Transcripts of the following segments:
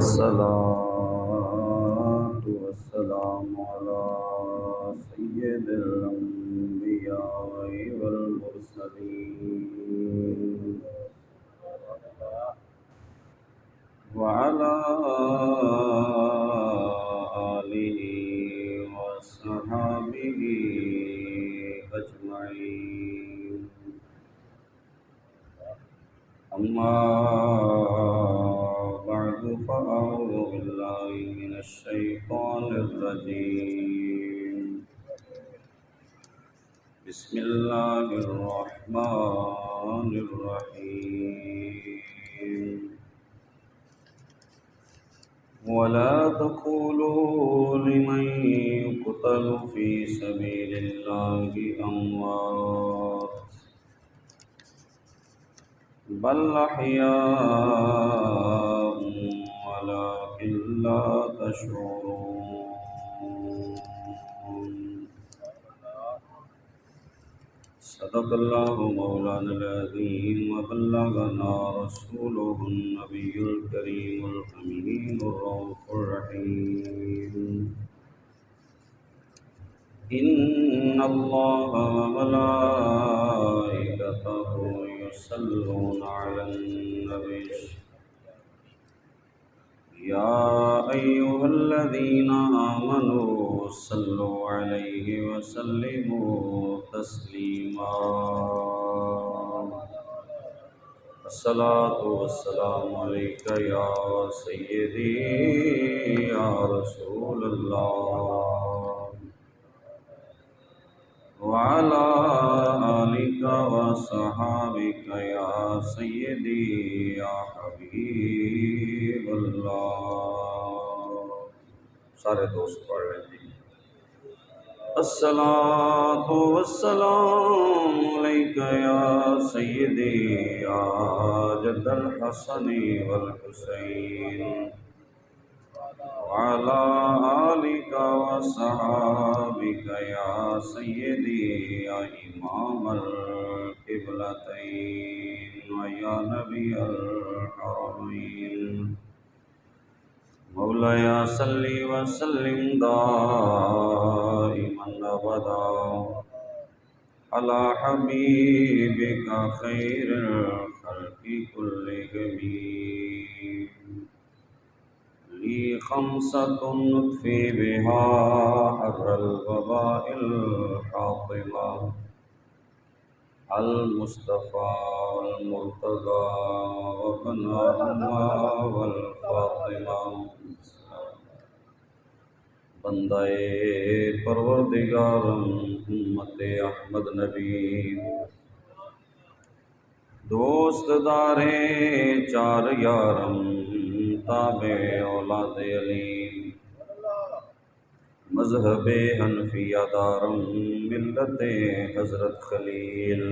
والصلاة والسلام على سيد الأنبياء والمرسلين وعلى آله وصحبه أجمعين. أما بعد فأعوذ بالله من الشيطان الرجيم. بسم الله الرحمن الرحيم. ولا تقولوا لمن يقتل في سبيل الله أموات بل أحياء ولكن لا تشعرون. صدق الله مولانا العظيم وبلغنا رسوله النبي الكريم الأمين الرؤوف الرحيم. إن الله وملائكته يصلون على النبي يا أيها الذين آمنوا صلوا عليه وسلموا تسليما. الصلاة والسلام عليك يا سيدي يا رسول الله وعلى آلك وصحابك يا سيدي يا حبیب اللہ. سارے دوست پڑھ رہے ہیں. الصلاة والسلام علیک یا سیدی یا جد الحسن والحسین وعلى آلك وصحابك يا سيدي يا إمام القبلتين ويا نبي الحرمين. مولاي صل وسلم دائما أبدا على حبيبك خير الخلق كلهم. لي خمسة نطفي بها حر الوباء الحاطمة المصطفى المرتضى وابنهما والفاطمة. بندہ پروردگارم امت احمد نبی دوست دارے چار یارم تابع اولاد علی مذہب حنفیہ دارم ملت حضرت خلیل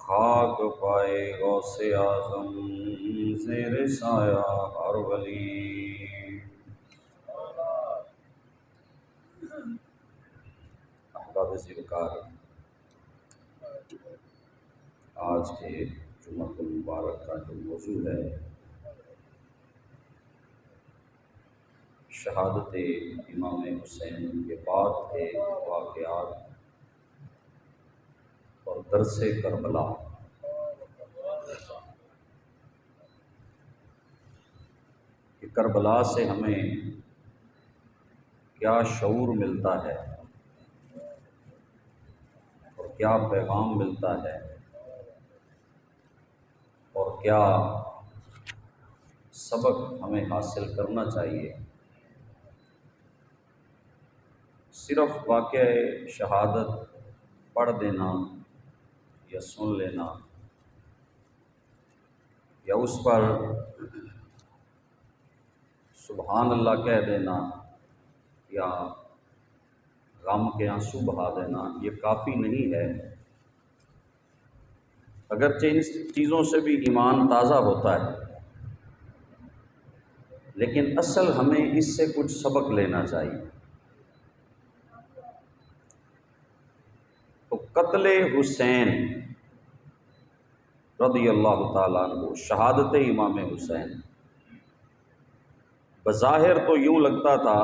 خاک پائے غوث اعظم زیر سایہ ہر ولی. احباب ذکار، آج کے جمعہ المبارک کا جو موضوع ہے شہادت امام حسین کے بعد کے واقعات اور درس کربلا. کہ کربلا سے ہمیں کیا شعور ملتا ہے اور کیا پیغام ملتا ہے اور کیا سبق ہمیں حاصل کرنا چاہیے. صرف واقعہ شہادت پڑھ دینا یا سن لینا یا اس پر سبحان اللہ کہہ دینا یا غم کے آنسو بہا دینا یہ کافی نہیں ہے. اگرچہ ان چیزوں سے بھی ایمان تازہ ہوتا ہے، لیکن اصل ہمیں اس سے کچھ سبق لینا چاہیے. تو قتل حسین رضی اللہ تعالیٰ عنہ، شہادت امام حسین، بظاہر تو یوں لگتا تھا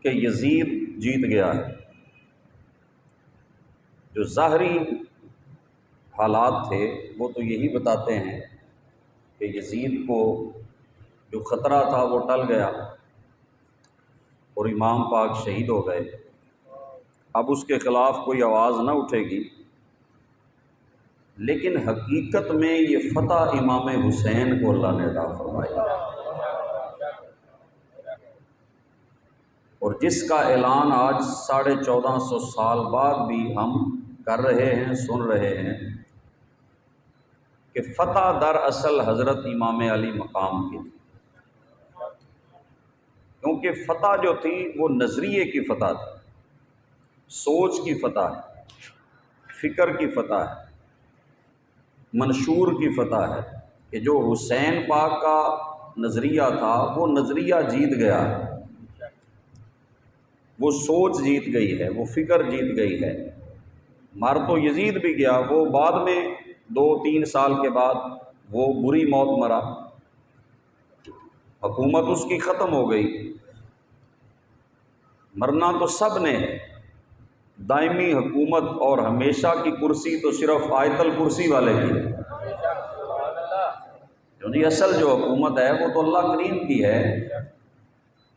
کہ یزید جیت گیا ہے، جو ظاہری حالات تھے وہ تو یہی بتاتے ہیں کہ یزید کو جو خطرہ تھا وہ ٹل گیا اور امام پاک شہید ہو گئے۔ اب اس کے خلاف کوئی آواز نہ اٹھے گی، لیکن حقیقت میں یہ فتح امام حسین کو اللہ نے عطا فرمائی، اور جس کا اعلان آج 1450 سال بعد بھی ہم کر رہے ہیں، سن رہے ہیں کہ فتح در اصل حضرت امام علی مقام کی تھی، کیونکہ فتح جو تھی وہ نظریے کی فتح تھی، سوچ کی فتح ہے، فکر کی فتح ہے، منشور کی فتح ہے، کہ جو حسین پاک کا نظریہ تھا وہ نظریہ جیت گیا، وہ سوچ جیت گئی ہے، وہ فکر جیت گئی ہے۔ مر تو یزید بھی گیا، وہ بعد میں 2-3 سال کے بعد وہ بری موت مرا، حکومت اس کی ختم ہو گئی۔ مرنا تو سب نے ہے، دائمی حکومت اور ہمیشہ کی کرسی تو صرف آیت الکرسی والے کی ہے، کیونکہ اصل جو حکومت ہے وہ تو اللہ کریم کی ہے،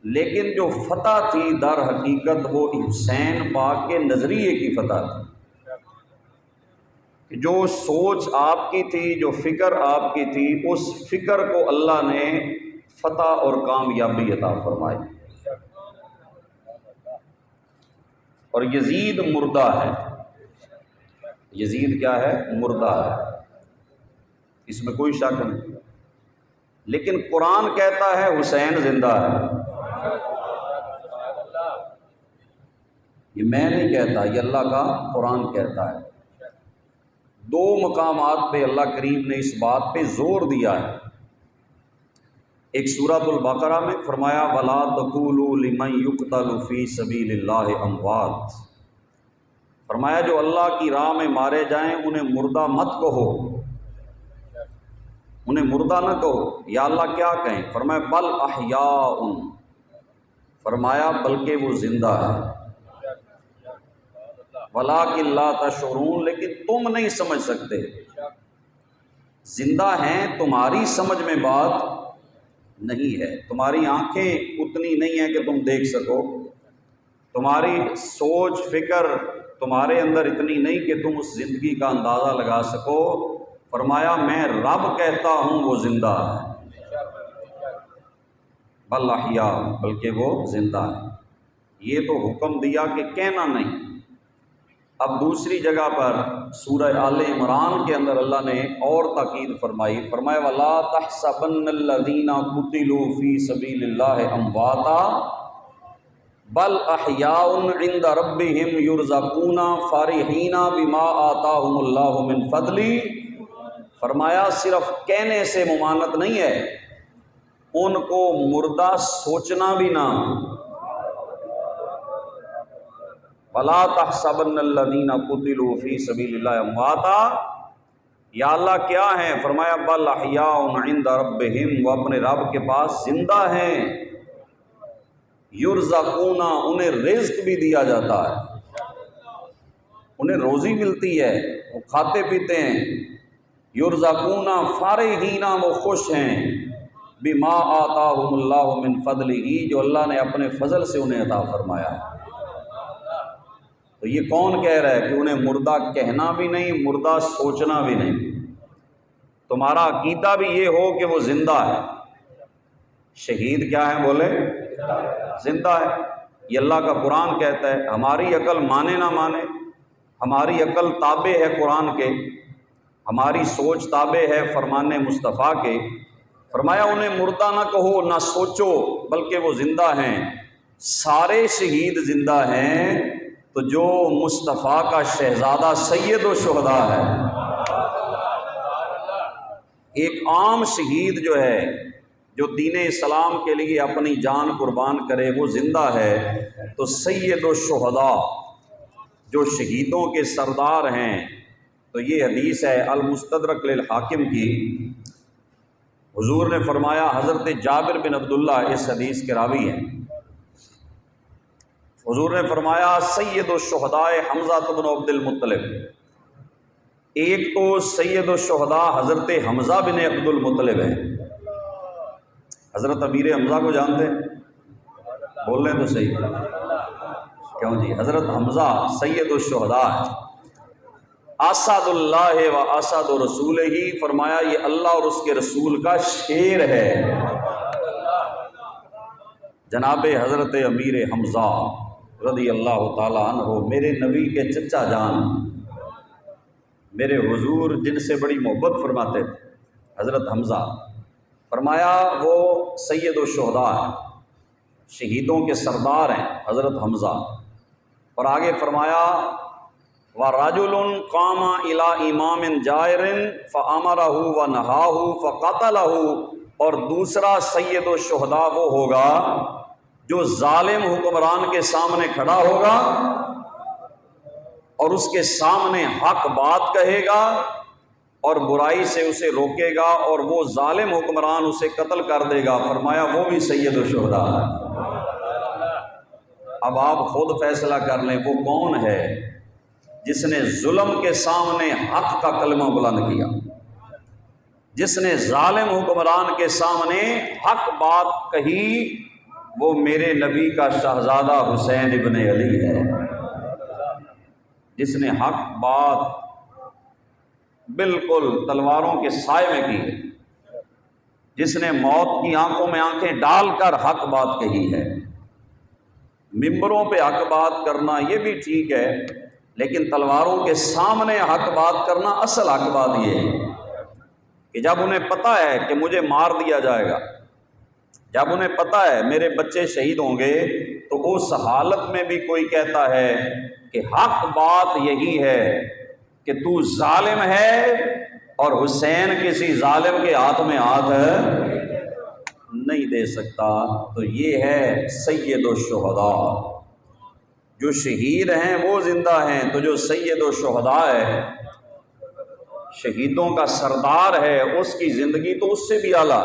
لیکن جو فتح تھی در حقیقت وہ حسین پاک کے نظریے کی فتح تھی، کہ جو سوچ آپ کی تھی، جو فکر آپ کی تھی، اس فکر کو اللہ نے فتح اور کامیابی عطا فرمائی۔ اور یزید مردہ ہے، یزید کیا ہے؟ مردہ ہے، اس میں کوئی شک نہیں، لیکن قرآن کہتا ہے حسین زندہ ہے۔ یہ میں نہیں کہتا، یہ اللہ کا قرآن کہتا ہے۔ 2 مقامات پہ اللہ کریم نے اس بات پہ زور دیا ہے۔ ایک سورۃ البقرہ میں فرمایا وَلَا تَقُولُوا لِمَن يُقْتَلُ فِي سَبِيلِ اللَّهِ أَمْوَاتٌ، فرمایا جو اللہ کی راہ میں مارے جائیں انہیں مردہ مت کہو، انہیں مردہ نہ کہو۔ یا اللہ کیا کہیں؟ فرمایا بل احیاء، فرمایا بلکہ وہ زندہ ہے، وَلَٰكِن لَا تَشْعُرُونَ، لیکن تم نہیں سمجھ سکتے۔ زندہ ہیں، تمہاری سمجھ میں بات نہیں ہے، تمہاری آنکھیں اتنی نہیں ہیں کہ تم دیکھ سکو، تمہاری سوچ فکر تمہارے اندر اتنی نہیں کہ تم اس زندگی کا اندازہ لگا سکو۔ فرمایا میں رب کہتا ہوں وہ زندہ ہے، بل احیاء، بلکہ وہ زندہ ہے۔ یہ تو حکم دیا کہ کہنا نہیں۔ اب دوسری جگہ پر سورہ آل عمران کے اندر اللہ نے اور تاکید فرمائی، فرمایا وَلَا تَحْسَبَنَّ الَّذِينَ قُتِلُوا فِي سَبِيلِ اللَّهِ أَمْوَاتًا بَلْ أَحْيَاءٌ عِندَ رَبِّهِمْ يُرْزَقُونَ فَرِحِينَ بِمَا آتَاهُمُ اللَّهُ مِنْ فَضْلِهِ، فرمایا صرف کہنے سے ممانعت نہیں ہے، ان کو مردہ سوچنا بھی نہ۔ وَلَا تَحْسَبَنَّ الَّذِينَ قُتِلُوا فِي سَبِيلِ اللَّهِ أَمْوَاتًا، یا اللہ کیا ہیں؟ فرمایا بل احیاء عند ربہم، وہ اپنے رب کے پاس زندہ ہیں، یرزقون، انہیں رزق بھی دیا جاتا ہے، انہیں روزی ملتی ہے، وہ کھاتے پیتے ہیں، یرزقون فارحین، وہ خوش ہیں، بما آتاہم اللہ من فضلہ، جو اللہ نے اپنے فضل سے انہیں عطا فرمایا۔ تو یہ کون کہہ رہا ہے کہ انہیں مردہ کہنا بھی نہیں، مردہ سوچنا بھی نہیں؟ تمہارا عقیدہ بھی یہ ہو کہ وہ زندہ ہے۔ شہید کیا ہے؟ بولے زندہ ہے، یہ اللہ کا قرآن کہتا ہے۔ ہماری عقل مانے نہ مانے، ہماری عقل تابع ہے قرآن کے، ہماری سوچ تابع ہے فرمان مصطفیٰ کے۔ فرمایا انہیں مردہ نہ کہو، نہ سوچو، بلکہ وہ زندہ ہیں۔ سارے شہید زندہ ہیں تو جو مصطفیٰ کا شہزادہ سید الشہداء ہے، ایک عام شہید جو ہے جو دین اسلام کے لیے اپنی جان قربان کرے وہ زندہ ہے، تو سید الشہداء جو شہیدوں کے سردار ہیں۔ تو یہ حدیث ہے المستدرک للحاکم کی، حضور نے فرمایا، حضرت جابر بن عبداللہ اس حدیث کے راوی ہیں، حضور نے فرمایا سید الشہداء حمزہ بن عبد المطلب، ایک تو سید الشہداء حضرت حمزہ بن عبد المطلب ہیں۔ حضرت امیر حمزہ کو جانتے ہیں؟ بول رہے ہیں تو صحیح، کیوں جی؟ حضرت حمزہ سید الشہداء ہے، اسد اللہ و اسد رسول ہی، فرمایا یہ اللہ اور اس کے رسول کا شیر ہے۔ جناب حضرت امیر حمزہ رضی اللہ تعالیٰ عنہ میرے نبی کے چچا جان، میرے حضور جن سے بڑی محبت فرماتے تھے، حضرت حمزہ، فرمایا وہ سید الشہداء ہیں، شہیدوں کے سردار ہیں حضرت حمزہ۔ اور آگے فرمایا وَرَجُلٌ قَامَ إِلَىٰ إِمَامٍ جَائِرٍ فَأَمَرَهُ وَنَهَاهُ فَقَتَلَهُ، اور دوسرا سید الشہداء وہ ہوگا جو ظالم حکمران کے سامنے کھڑا ہوگا اور اس کے سامنے حق بات کہے گا اور برائی سے اسے روکے گا، اور وہ ظالم حکمران اسے قتل کر دے گا، فرمایا وہ بھی سید الشہداء ہے۔ اب آپ خود فیصلہ کر لیں وہ کون ہے جس نے ظلم کے سامنے حق کا کلمہ بلند کیا، جس نے ظالم حکمران کے سامنے حق بات کہی، وہ میرے نبی کا شہزادہ حسین ابن علی ہے، جس نے حق بات بالکل تلواروں کے سائے میں کی ہے، جس نے موت کی آنکھوں میں آنکھیں ڈال کر حق بات کہی ہے۔ ممبروں پہ حق بات کرنا یہ بھی ٹھیک ہے، لیکن تلواروں کے سامنے حق بات کرنا، اصل حق بات یہ ہے کہ جب انہیں پتہ ہے کہ مجھے مار دیا جائے گا، جب انہیں پتہ ہے میرے بچے شہید ہوں گے، تو اس حالت میں بھی کوئی کہتا ہے کہ حق بات یہی ہے کہ تو ظالم ہے اور حسین کسی ظالم کے ہاتھ میں ہاتھ نہیں دے سکتا، تو یہ ہے سید الشہداء۔ جو شہید ہیں وہ زندہ ہیں، تو جو سید الشہداء ہے، شہیدوں کا سردار ہے، اس کی زندگی تو اس سے بھی اعلیٰ،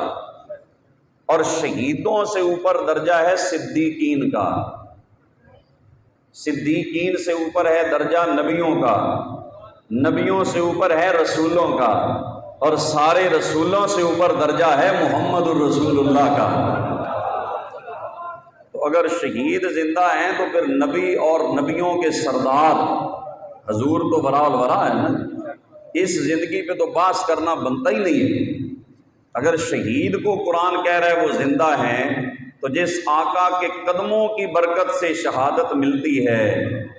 اور شہیدوں سے اوپر درجہ ہے صدیقین کا، صدیقین سے اوپر ہے درجہ نبیوں کا، نبیوں سے اوپر ہے رسولوں کا، اور سارے رسولوں سے اوپر درجہ ہے محمد الرسول اللہ کا۔ تو اگر شہید زندہ ہیں تو پھر نبی اور نبیوں کے سردار حضور تو برا الورا ہے نا، اس زندگی پہ تو بحث کرنا بنتا ہی نہیں ہے۔ اگر شہید کو قرآن کہہ رہا ہے وہ زندہ ہیں، تو جس آقا کے قدموں کی برکت سے شہادت ملتی ہے،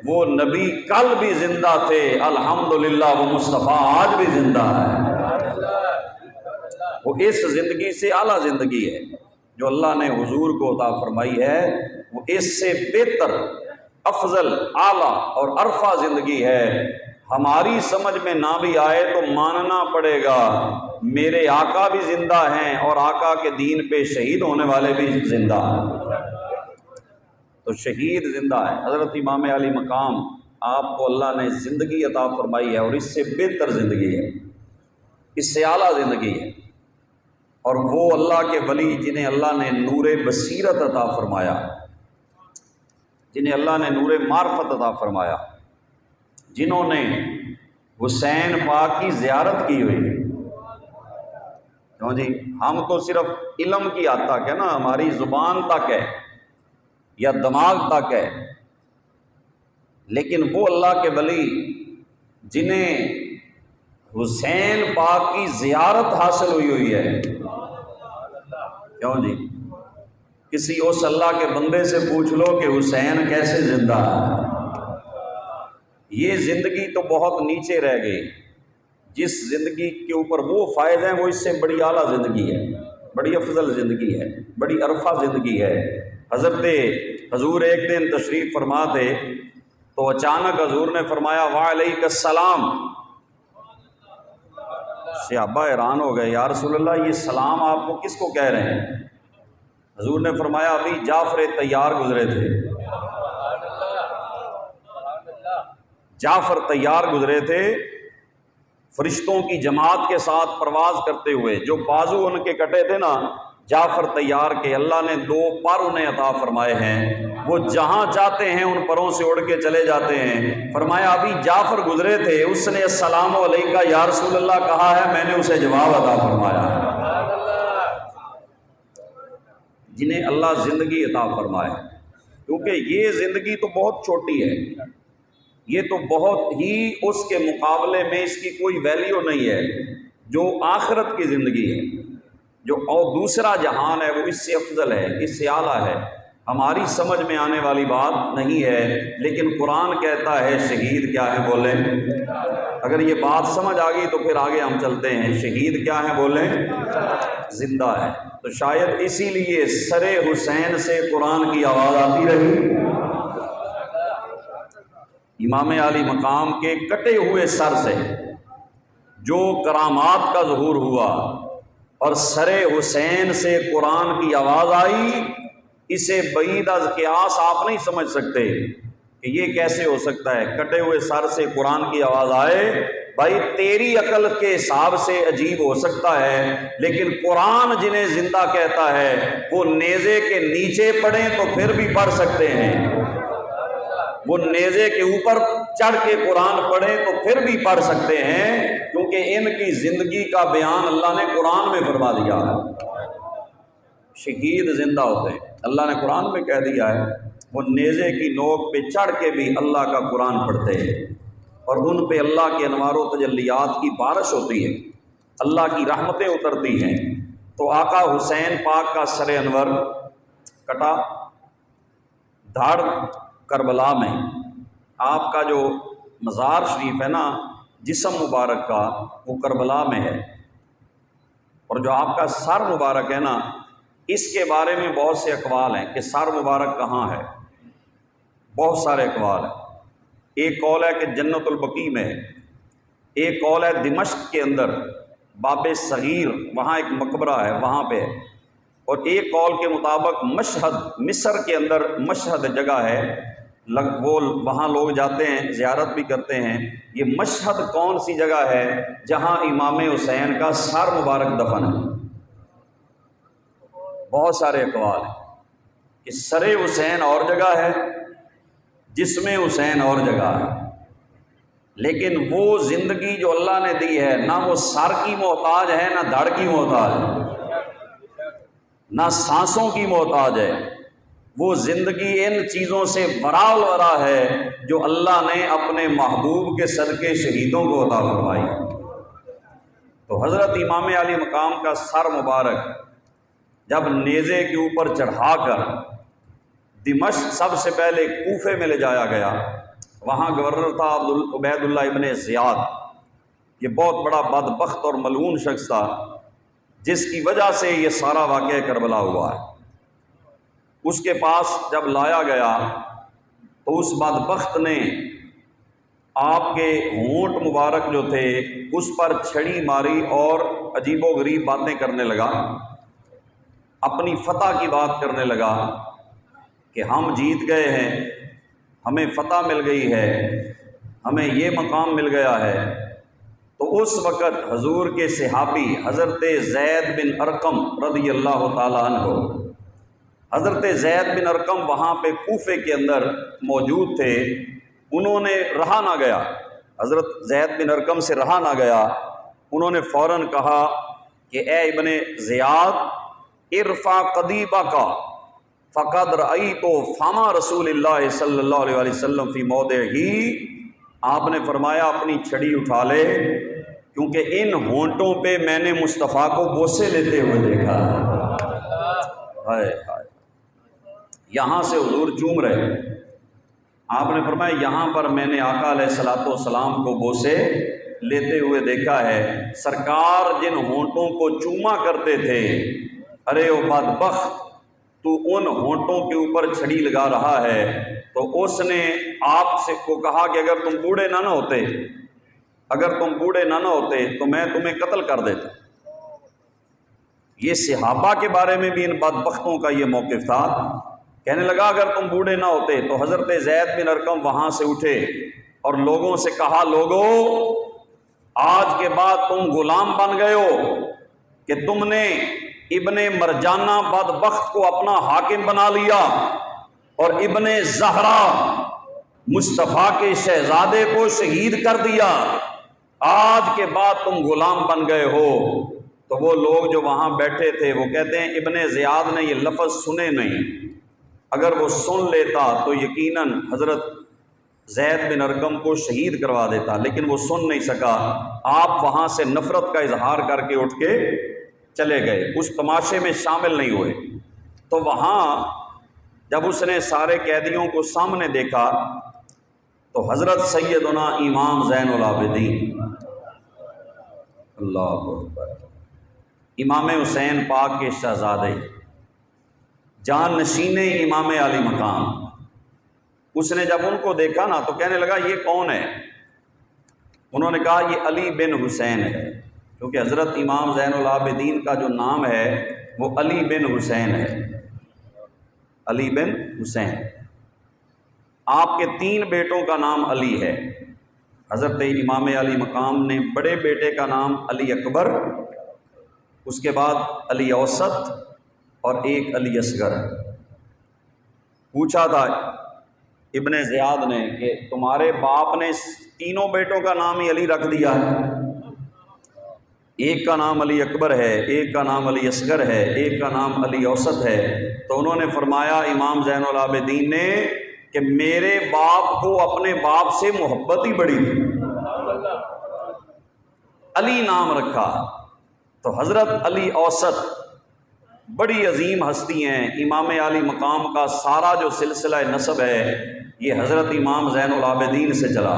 وہ نبی کل بھی زندہ تھے، الحمدللہ وہ مصطفیٰ آج بھی زندہ ہے۔ وہ اس زندگی سے اعلیٰ زندگی ہے جو اللہ نے حضور کو عطا فرمائی ہے، وہ اس سے بہتر، افضل، اعلیٰ اور ارفع زندگی ہے۔ ہماری سمجھ میں نہ بھی آئے تو ماننا پڑے گا میرے آقا بھی زندہ ہیں اور آقا کے دین پہ شہید ہونے والے بھی زندہ ہیں، تو شہید زندہ ہے۔ حضرت امام علی مقام آپ کو اللہ نے زندگی عطا فرمائی ہے، اور اس سے بہتر زندگی ہے، اس سے اعلیٰ زندگی ہے، اور وہ اللہ کے ولی جنہیں اللہ نے نور بصیرت عطا فرمایا، جنہیں اللہ نے نور معرفت عطا فرمایا، جنہوں نے حسین پاک کی زیارت کی ہوئی۔ کیوں جی؟ ہم تو صرف علم کی حد تک ہے نا، ہماری زبان تک ہے یا دماغ تک ہے، لیکن وہ اللہ کے ولی جنہیں حسین پاک کی زیارت حاصل ہوئی ہے، کیوں جی؟ کسی اس اللہ کے بندے سے پوچھ لو کہ حسین کیسے زندہ ہے، یہ زندگی تو بہت نیچے رہ گئی۔ جس زندگی کے اوپر وہ فائز ہیں، وہ اس سے بڑی اعلیٰ زندگی ہے، بڑی افضل زندگی ہے، بڑی عرفہ زندگی ہے۔ حضرت حضور ایک دن تشریف فرما تھے تو اچانک حضور نے فرمایا وعلیک السلام۔ صحابہ حیران ہو گئے، یا رسول اللہ یہ سلام آپ کو کس کو کہہ رہے ہیں؟ حضور نے فرمایا ابھی جعفر طیار گزرے تھے، جعفر طیار گزرے تھے، فرشتوں کی جماعت کے ساتھ پرواز کرتے ہوئے، جو بازو ان کے کٹے تھے نا جعفر تیار کے، اللہ نے 2 پر انہیں عطا فرمائے ہیں، وہ جہاں چاہتے ہیں ان پروں سے اڑ کے چلے جاتے ہیں۔ فرمایا ابھی جعفر گزرے تھے، اس نے السلام علیکہ یا رسول اللہ کہا ہے، میں نے اسے جواب عطا فرمایا ہے۔ جنہیں اللہ زندگی عطا فرمائے، کیونکہ یہ زندگی تو بہت چھوٹی ہے، یہ تو بہت ہی اس کے مقابلے میں اس کی کوئی ویلیو نہیں ہے جو آخرت کی زندگی ہے، جو اور دوسرا جہان ہے وہ اس سے افضل ہے، اس سے اعلیٰ ہے، ہماری سمجھ میں آنے والی بات نہیں ہے۔ لیکن قرآن کہتا ہے شہید کیا ہے، بولیں؟ اگر یہ بات سمجھ آ گئی تو پھر آگے ہم چلتے ہیں۔ شہید کیا ہے، بولیں؟ زندہ ہے۔ تو شاید اسی لیے سر حسین سے قرآن کی آواز آتی رہی۔ امام علی مقام کے کٹے ہوئے سر سے جو کرامات کا ظہور ہوا اور سر حسین سے قرآن کی آواز آئی، اسے بعید از قیاس آپ نہیں سمجھ سکتے کہ یہ کیسے ہو سکتا ہے۔ کٹے ہوئے سر سے قرآن کی آواز آئے، بھائی تیری عقل کے حساب سے عجیب ہو سکتا ہے، لیکن قرآن جنہیں زندہ کہتا ہے وہ نیزے کے نیچے پڑھیں تو پھر بھی پڑھ سکتے ہیں، وہ نیزے کے اوپر چڑھ کے قرآن پڑھیں تو پھر بھی پڑھ سکتے ہیں، کیونکہ ان کی زندگی کا بیان اللہ نے قرآن میں فرما دیا ہے۔ شہید زندہ ہوتے ہیں، اللہ نے قرآن میں کہہ دیا ہے، وہ نیزے کی نوک پہ چڑھ کے بھی اللہ کا قرآن پڑھتے ہیں اور ان پہ اللہ کے انوار و تجلیات کی بارش ہوتی ہے، اللہ کی رحمتیں اترتی ہیں۔ تو آقا حسین پاک کا سر انور کٹا، دھاڑ کربلا میں آپ کا جو مزار شریف ہے نا، جسم مبارک کا، وہ کربلا میں ہے، اور جو آپ کا سر مبارک ہے نا، اس کے بارے میں بہت سے اقوال ہیں کہ سر مبارک کہاں ہے، بہت سارے اقوال ہیں۔ ایک قول ہے کہ جنت البقیع میں ہے، ایک قول ہے دمشق کے اندر باب صغیر، وہاں ایک مقبرہ ہے وہاں پہ ہے، اور ایک قول کے مطابق مشہد، مصر کے اندر مشہد جگہ ہے، وہ وہاں لوگ جاتے ہیں، زیارت بھی کرتے ہیں۔ یہ مشہد کون سی جگہ ہے جہاں امام حسین کا سر مبارک دفن ہے؟ بہت سارے اقوال ہیں کہ سر حسین اور جگہ ہے، جسم حسین اور جگہ ہے، لیکن وہ زندگی جو اللہ نے دی ہے نہ وہ سر کی محتاج ہے، نہ دھڑ کی محتاج ہے، نہ سانسوں کی محتاج ہے، وہ زندگی ان چیزوں سے برال ورا ہے جو اللہ نے اپنے محبوب کے صدقے شہیدوں کو عطا فرمائی۔ تو حضرت امام علی مقام کا سر مبارک جب نیزے کے اوپر چڑھا کر دمشق، سب سے پہلے کوفے میں لے جایا گیا، وہاں گورنر تھا عبید اللہ ابن زیاد، یہ بہت بڑا بدبخت اور ملعون شخص تھا جس کی وجہ سے یہ سارا واقعہ کربلا ہوا ہے۔ اس کے پاس جب لایا گیا تو اس بدبخت نے آپ کے ہونٹ مبارک جو تھے اس پر چھڑی ماری اور عجیب و غریب باتیں کرنے لگا، اپنی فتح کی بات کرنے لگا کہ ہم جیت گئے ہیں، ہمیں فتح مل گئی ہے، ہمیں یہ مقام مل گیا ہے۔ تو اس وقت حضور کے صحابی حضرت زید بن ارقم رضی اللہ تعالیٰ عنہ، حضرت زید بن ارقم وہاں پہ کوفے کے اندر موجود تھے، انہوں نے رہا نہ گیا، حضرت زید بن ارقم سے رہا نہ گیا، انہوں نے فوراً کہا کہ اے ابن زیاد، ارفع قدیبک فقد رأیت فم رسول اللہ صلی اللہ علیہ وسلم فی موضعہ، آپ نے فرمایا اپنی چھڑی اٹھا لے، کیونکہ ان ہونٹوں پہ میں نے مصطفیٰ کو بوسے لیتے ہوئے دیکھا۔ ہائے ہائے، یہاں سے حضور چوم رہے، آپ نے فرمایا یہاں پر میں نے آقا علیہ الصلوۃ والسلام کو بوسے لیتے ہوئے دیکھا ہے۔ سرکار جن ہونٹوں کو چوما کرتے تھے، ارے او بدبخت، تو ان ہونٹوں کے اوپر چھڑی لگا رہا ہے، تو اس نے آپ سے کو کہا کہ اگر تم بوڑھے نہ ہوتے، اگر تم بوڑھے نہ ہوتے تو میں تمہیں قتل کر دیتا۔ یہ صحابہ کے بارے میں بھی ان بدبختوں کا یہ موقف تھا، کہنے لگا اگر تم بوڑھے نہ ہوتے۔ تو حضرت زید بن ارقم وہاں سے اٹھے اور لوگوں سے کہا، لوگوں آج کے بعد تم غلام بن گئے ہو کہ تم نے ابن مرجانہ بدبخت کو اپنا حاکم بنا لیا اور ابن زہرا مصطفیٰ کے شہزادے کو شہید کر دیا، آج کے بعد تم غلام بن گئے ہو۔ تو وہ لوگ جو وہاں بیٹھے تھے وہ کہتے ہیں ابن زیاد نے یہ لفظ سنے نہیں، اگر وہ سن لیتا تو یقیناً حضرت زید بن ارقم کو شہید کروا دیتا، لیکن وہ سن نہیں سکا۔ آپ وہاں سے نفرت کا اظہار کر کے اٹھ کے چلے گئے، اس تماشے میں شامل نہیں ہوئے۔ تو وہاں جب اس نے سارے قیدیوں کو سامنے دیکھا تو حضرت سیدنا امام زین العابدین اللہ اکبر، امام حسین پاک کے شہزادے، جان نشین امام علی مقام، اس نے جب ان کو دیکھا نا تو کہنے لگا یہ کون ہے؟ انہوں نے کہا یہ علی بن حسین ہے، کیونکہ حضرت امام زین العابدین کا جو نام ہے وہ علی بن حسین ہے، علی بن حسین۔ آپ کے 3 بیٹوں کا نام علی ہے۔ حضرت امام علی مقام نے بڑے بیٹے کا نام علی اکبر، اس کے بعد علی اوسط اور ایک علی اصغر۔ پوچھا تھا ابن زیاد نے کہ تمہارے باپ نے تینوں بیٹوں کا نام ہی علی رکھ دیا ہے، ایک کا نام علی اکبر ہے، ایک کا نام علی اصغر ہے، ایک کا نام علی اوسط ہے۔ تو انہوں نے فرمایا امام زین العابدین نے کہ میرے باپ کو اپنے باپ سے محبت ہی بڑی تھی، علی نام رکھا۔ تو حضرت علی اوسط بڑی عظیم ہستی ہیں، امام علی مقام کا سارا جو سلسلہ نسب ہے یہ حضرت امام زین العابدین سے چلا۔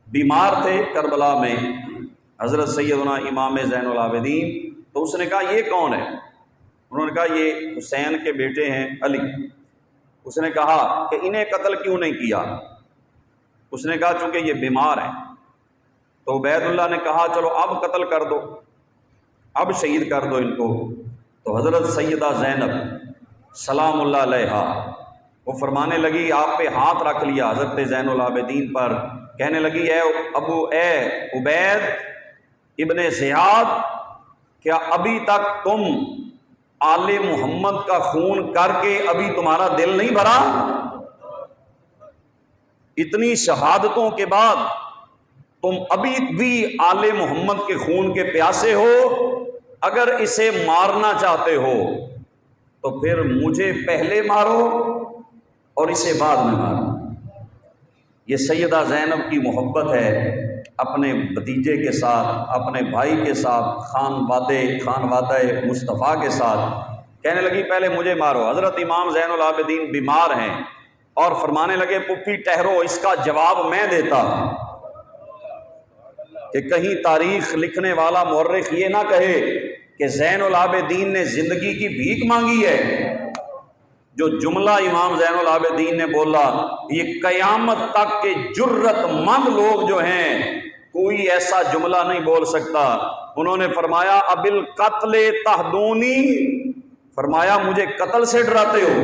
بیمار تھے کربلا میں حضرت سیدنا امام زین العابدین، تو اس نے کہا یہ کون ہے؟ انہوں نے کہا یہ حسین کے بیٹے ہیں علی۔ اس نے کہا کہ انہیں قتل کیوں نہیں کیا؟ اس نے کہا چونکہ یہ بیمار ہیں۔ تو عبید اللہ نے کہا چلو اب قتل کر دو، اب شہید کر دو ان کو۔ تو حضرت سیدہ زینب سلام اللہ علیہا وہ فرمانے لگی، آپ پہ ہاتھ رکھ لیا حضرت زین العابدین پر، کہنے لگی اے عبید ابن زیاد، کیا ابھی تک تم آل محمد کا خون کر کے ابھی تمہارا دل نہیں بھرا؟ اتنی شہادتوں کے بعد تم ابھی بھی آل محمد کے خون کے پیاسے ہو؟ اگر اسے مارنا چاہتے ہو تو پھر مجھے پہلے مارو اور اسے بعد میں مارو۔ یہ سیدہ زینب کی محبت ہے اپنے بھتیجے کے ساتھ، اپنے بھائی کے ساتھ، خانوادہ مصطفیٰ کے ساتھ۔ کہنے لگی پہلے مجھے مارو۔ حضرت امام زین العابدین بیمار ہیں اور فرمانے لگے پپھی ٹھہرو، اس کا جواب میں دیتا کہ کہیں تاریخ لکھنے والا مورخ یہ نہ کہے کہ زین العابدین نے زندگی کی بھیک مانگی ہے۔ جو جملہ امام زین العابدین نے بولا یہ قیامت تک کے جرت مند لوگ جو ہیں کوئی ایسا جملہ نہیں بول سکتا۔ انہوں نے فرمایا ابالقتل تہدونی، فرمایا مجھے قتل سے ڈراتے ہو؟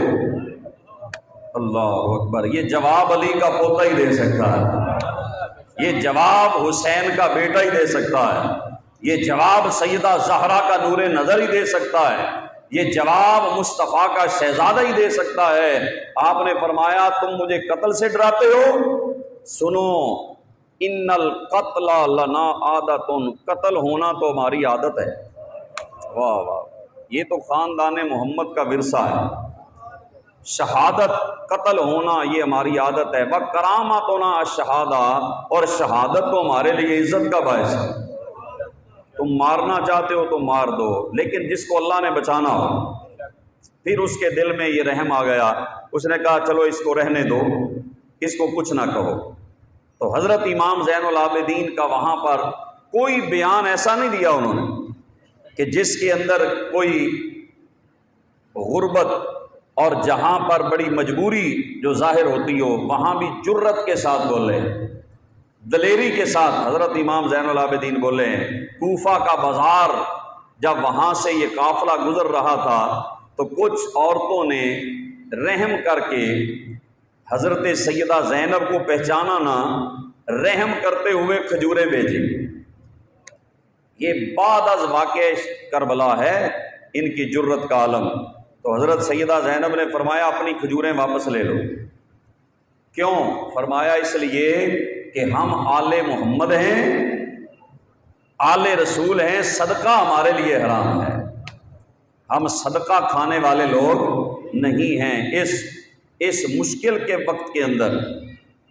اللہ اکبر، یہ جواب علی کا پوتا ہی دے سکتا ہے، یہ جواب حسین کا بیٹا ہی دے سکتا ہے، یہ جواب سیدہ زہرا کا نور نظر ہی دے سکتا ہے، یہ جواب مصطفیٰ کا شہزادہ ہی دے سکتا ہے۔ آپ نے فرمایا تم مجھے قتل سے ڈراتے ہو؟ سنو، ان القتل لنا عادت، قتل ہونا تو ہماری عادت ہے۔ واہ واہ، یہ تو خاندان محمد کا ورثہ ہے، شہادت قتل ہونا یہ ہماری عادت ہے۔ وَکَرَامَتُنَا الشَّهَادَةُ، اور شہادت تو ہمارے لیے عزت کا باعث ہے۔ تم مارنا چاہتے ہو تو مار دو، لیکن جس کو اللہ نے بچانا ہو۔ پھر اس کے دل میں یہ رحم آ گیا، اس نے کہا چلو اس کو رہنے دو، اس کو کچھ نہ کہو۔ تو حضرت امام زین العابدین کا وہاں پر کوئی بیان ایسا نہیں دیا انہوں نے کہ جس کے اندر کوئی غربت اور جہاں پر بڑی مجبوری جو ظاہر ہوتی ہو وہاں بھی جرت کے ساتھ بولے، دلیری کے ساتھ حضرت امام زین العابدین بولے ہیں۔ کوفہ کا بازار جب وہاں سے یہ قافلہ گزر رہا تھا تو کچھ عورتوں نے رحم کر کے حضرت سیدہ زینب کو پہچانا نہ، رحم کرتے ہوئے کھجوریں بیچی۔ یہ بعد از واقع کربلا ہے ان کی جرت کا عالم۔ تو حضرت سیدہ زینب نے فرمایا اپنی کھجوریں واپس لے لو۔ کیوں؟ فرمایا اس لیے کہ ہم آل محمد ہیں، آل رسول ہیں، صدقہ ہمارے لیے حرام ہے، ہم صدقہ کھانے والے لوگ نہیں ہیں۔ اس مشکل کے وقت کے اندر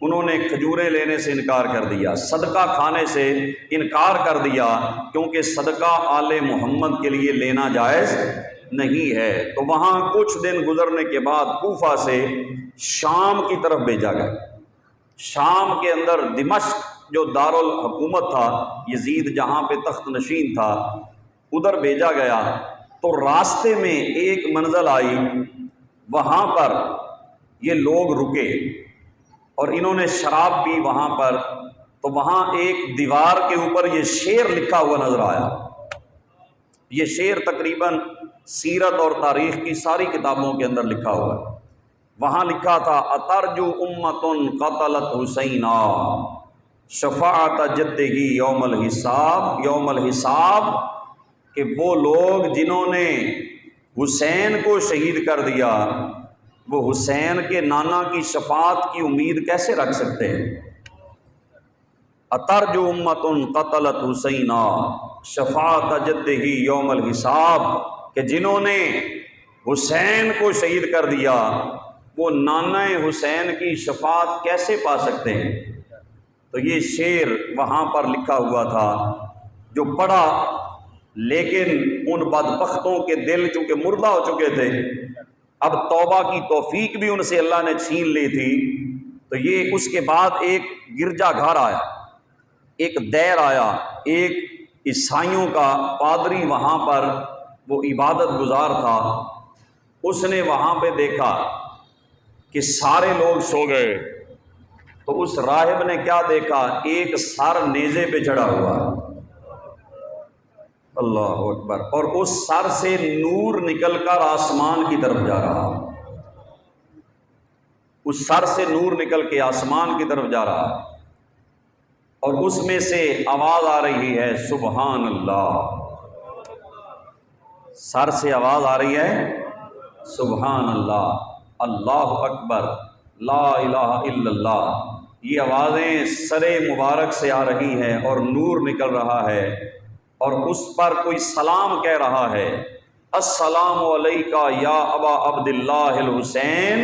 انہوں نے کھجوریں لینے سے انکار کر دیا، صدقہ کھانے سے انکار کر دیا، کیونکہ صدقہ آل محمد کے لیے لینا جائز نہیں ہے۔ تو وہاں کچھ دن گزرنے کے بعد کوفہ سے شام کی طرف بھیجا گیا۔ شام کے اندر دمشق جو دارالحکومت تھا، یزید جہاں پہ تخت نشین تھا، ادھر بھیجا گیا۔ تو راستے میں ایک منزل آئی، وہاں پر یہ لوگ رکے اور انہوں نے شراب پی وہاں پر۔ تو وہاں ایک دیوار کے اوپر یہ شعر لکھا ہوا نظر آیا۔ یہ شعر تقریباً سیرت اور تاریخ کی ساری کتابوں کے اندر لکھا ہوا ہے۔ وہاں لکھا تھا اترجو امت قتلت حسینا شفاعت جدہ یوم الحساب، یوم الحساب، کہ وہ لوگ جنہوں نے حسین کو شہید کر دیا وہ حسین کے نانا کی شفاعت کی امید کیسے رکھ سکتے ہیں؟ اترجو امت قتلت حسینا شفاعت جدہ یوم الحساب، کہ جنہوں نے حسین کو شہید کر دیا وہ نانا حسین کی شفاعت کیسے پا سکتے ہیں؟ تو یہ شعر وہاں پر لکھا ہوا تھا، جو پڑھا، لیکن ان بدبختوں کے دل چونکہ مردہ ہو چکے تھے، اب توبہ کی توفیق بھی ان سے اللہ نے چھین لی تھی۔ تو یہ اس کے بعد ایک گرجا گھر آیا، ایک دیر آیا، ایک عیسائیوں کا پادری وہاں پر وہ عبادت گزار تھا۔ اس نے وہاں پہ دیکھا کہ سارے لوگ سو گئے، تو اس راہب نے کیا دیکھا؟ ایک سر نیزے پہ چڑھا ہوا، اللہ اکبر، اور اس سر سے نور نکل کر آسمان کی طرف جا رہا، اس سر سے نور نکل کے آسمان کی طرف جا رہا، اور اس میں سے آواز آ رہی ہے سبحان اللہ، سر سے آواز آ رہی ہے سبحان اللہ، اللہ اکبر، لا الہ الا اللہ۔ یہ آوازیں سر مبارک سے آ رہی ہیں اور نور نکل رہا ہے، اور اس پر کوئی سلام کہہ رہا ہے، السلام علیکہ یا ابا عبداللہ الحسین،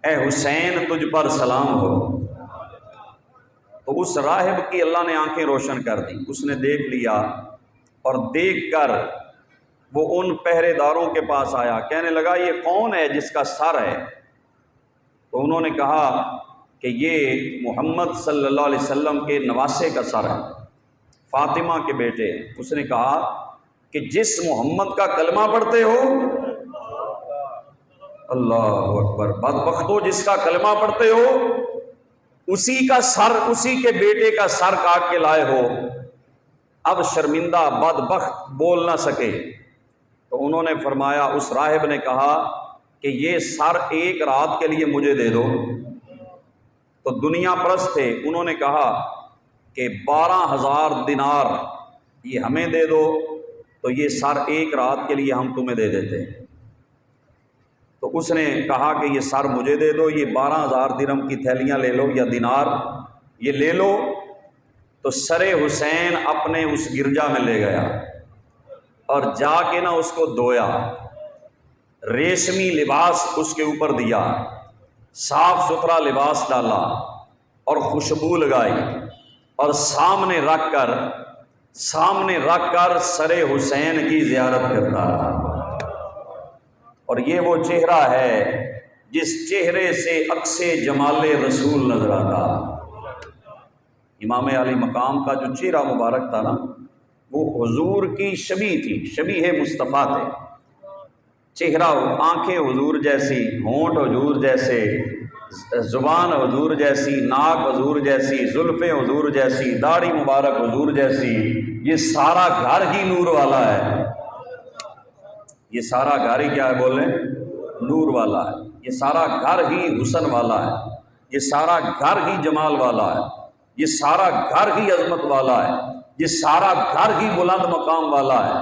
اے حسین تجھ پر سلام ہو۔ تو اس راہب کی اللہ نے آنکھیں روشن کر دی، اس نے دیکھ لیا، اور دیکھ کر وہ ان پہرے داروں کے پاس آیا، کہنے لگا یہ کون ہے جس کا سر ہے؟ تو انہوں نے کہا کہ یہ محمد صلی اللہ علیہ وسلم کے نواسے کا سر ہے، فاطمہ کے بیٹے۔ اس نے کہا کہ جس محمد کا کلمہ پڑھتے ہو، اللہ اکبر، بدبختو جس کا کلمہ پڑھتے ہو، اسی کا سر، اسی کے بیٹے کا سر کاٹ کے لائے ہو۔ اب شرمندہ بدبخت بول نہ سکے، تو انہوں نے فرمایا، اس راہب نے کہا کہ یہ سر ایک رات کے لیے مجھے دے دو۔ تو دنیا پرست تھے، انہوں نے کہا کہ 12,000 دینار یہ ہمیں دے دو، تو یہ سر ایک رات کے لیے ہم تمہیں دے دیتے ہیں۔ تو اس نے کہا کہ یہ سر مجھے دے دو، یہ 12,000 درہم کی تھیلیاں لے لو یا دینار یہ لے لو۔ تو سر حسین اپنے اس گرجا میں لے گیا اور جا کے نہ اس کو دھویا، ریشمی لباس اس کے اوپر دیا، صاف ستھرا لباس ڈالا اور خوشبو لگائی، اور سامنے رکھ کر سر حسین کی زیارت کرتا رہا۔ اور یہ وہ چہرہ ہے جس چہرے سے عکس جمال رسول نظر آتا۔ امام علی مقام کا جو چہرہ مبارک تھا نا، وہ حضور کی شبیہ تھی، شبیہ مصطفیٰ تھے۔ چہرہ، آنکھیں حضور جیسی، ہونٹ حضور جیسے، زبان حضور جیسی، ناک حضور جیسی، زلفیں حضور جیسی، داڑھی مبارک حضور جیسی۔ یہ سارا گھر ہی نور والا ہے، یہ سارا گھر ہی کیا ہے بولیں؟ نور والا ہے۔ یہ سارا گھر ہی حسن والا ہے، یہ سارا گھر ہی جمال والا ہے، یہ سارا گھر ہی عظمت والا ہے۔ یہ سارا گھر ہی بلند مقام والا ہے،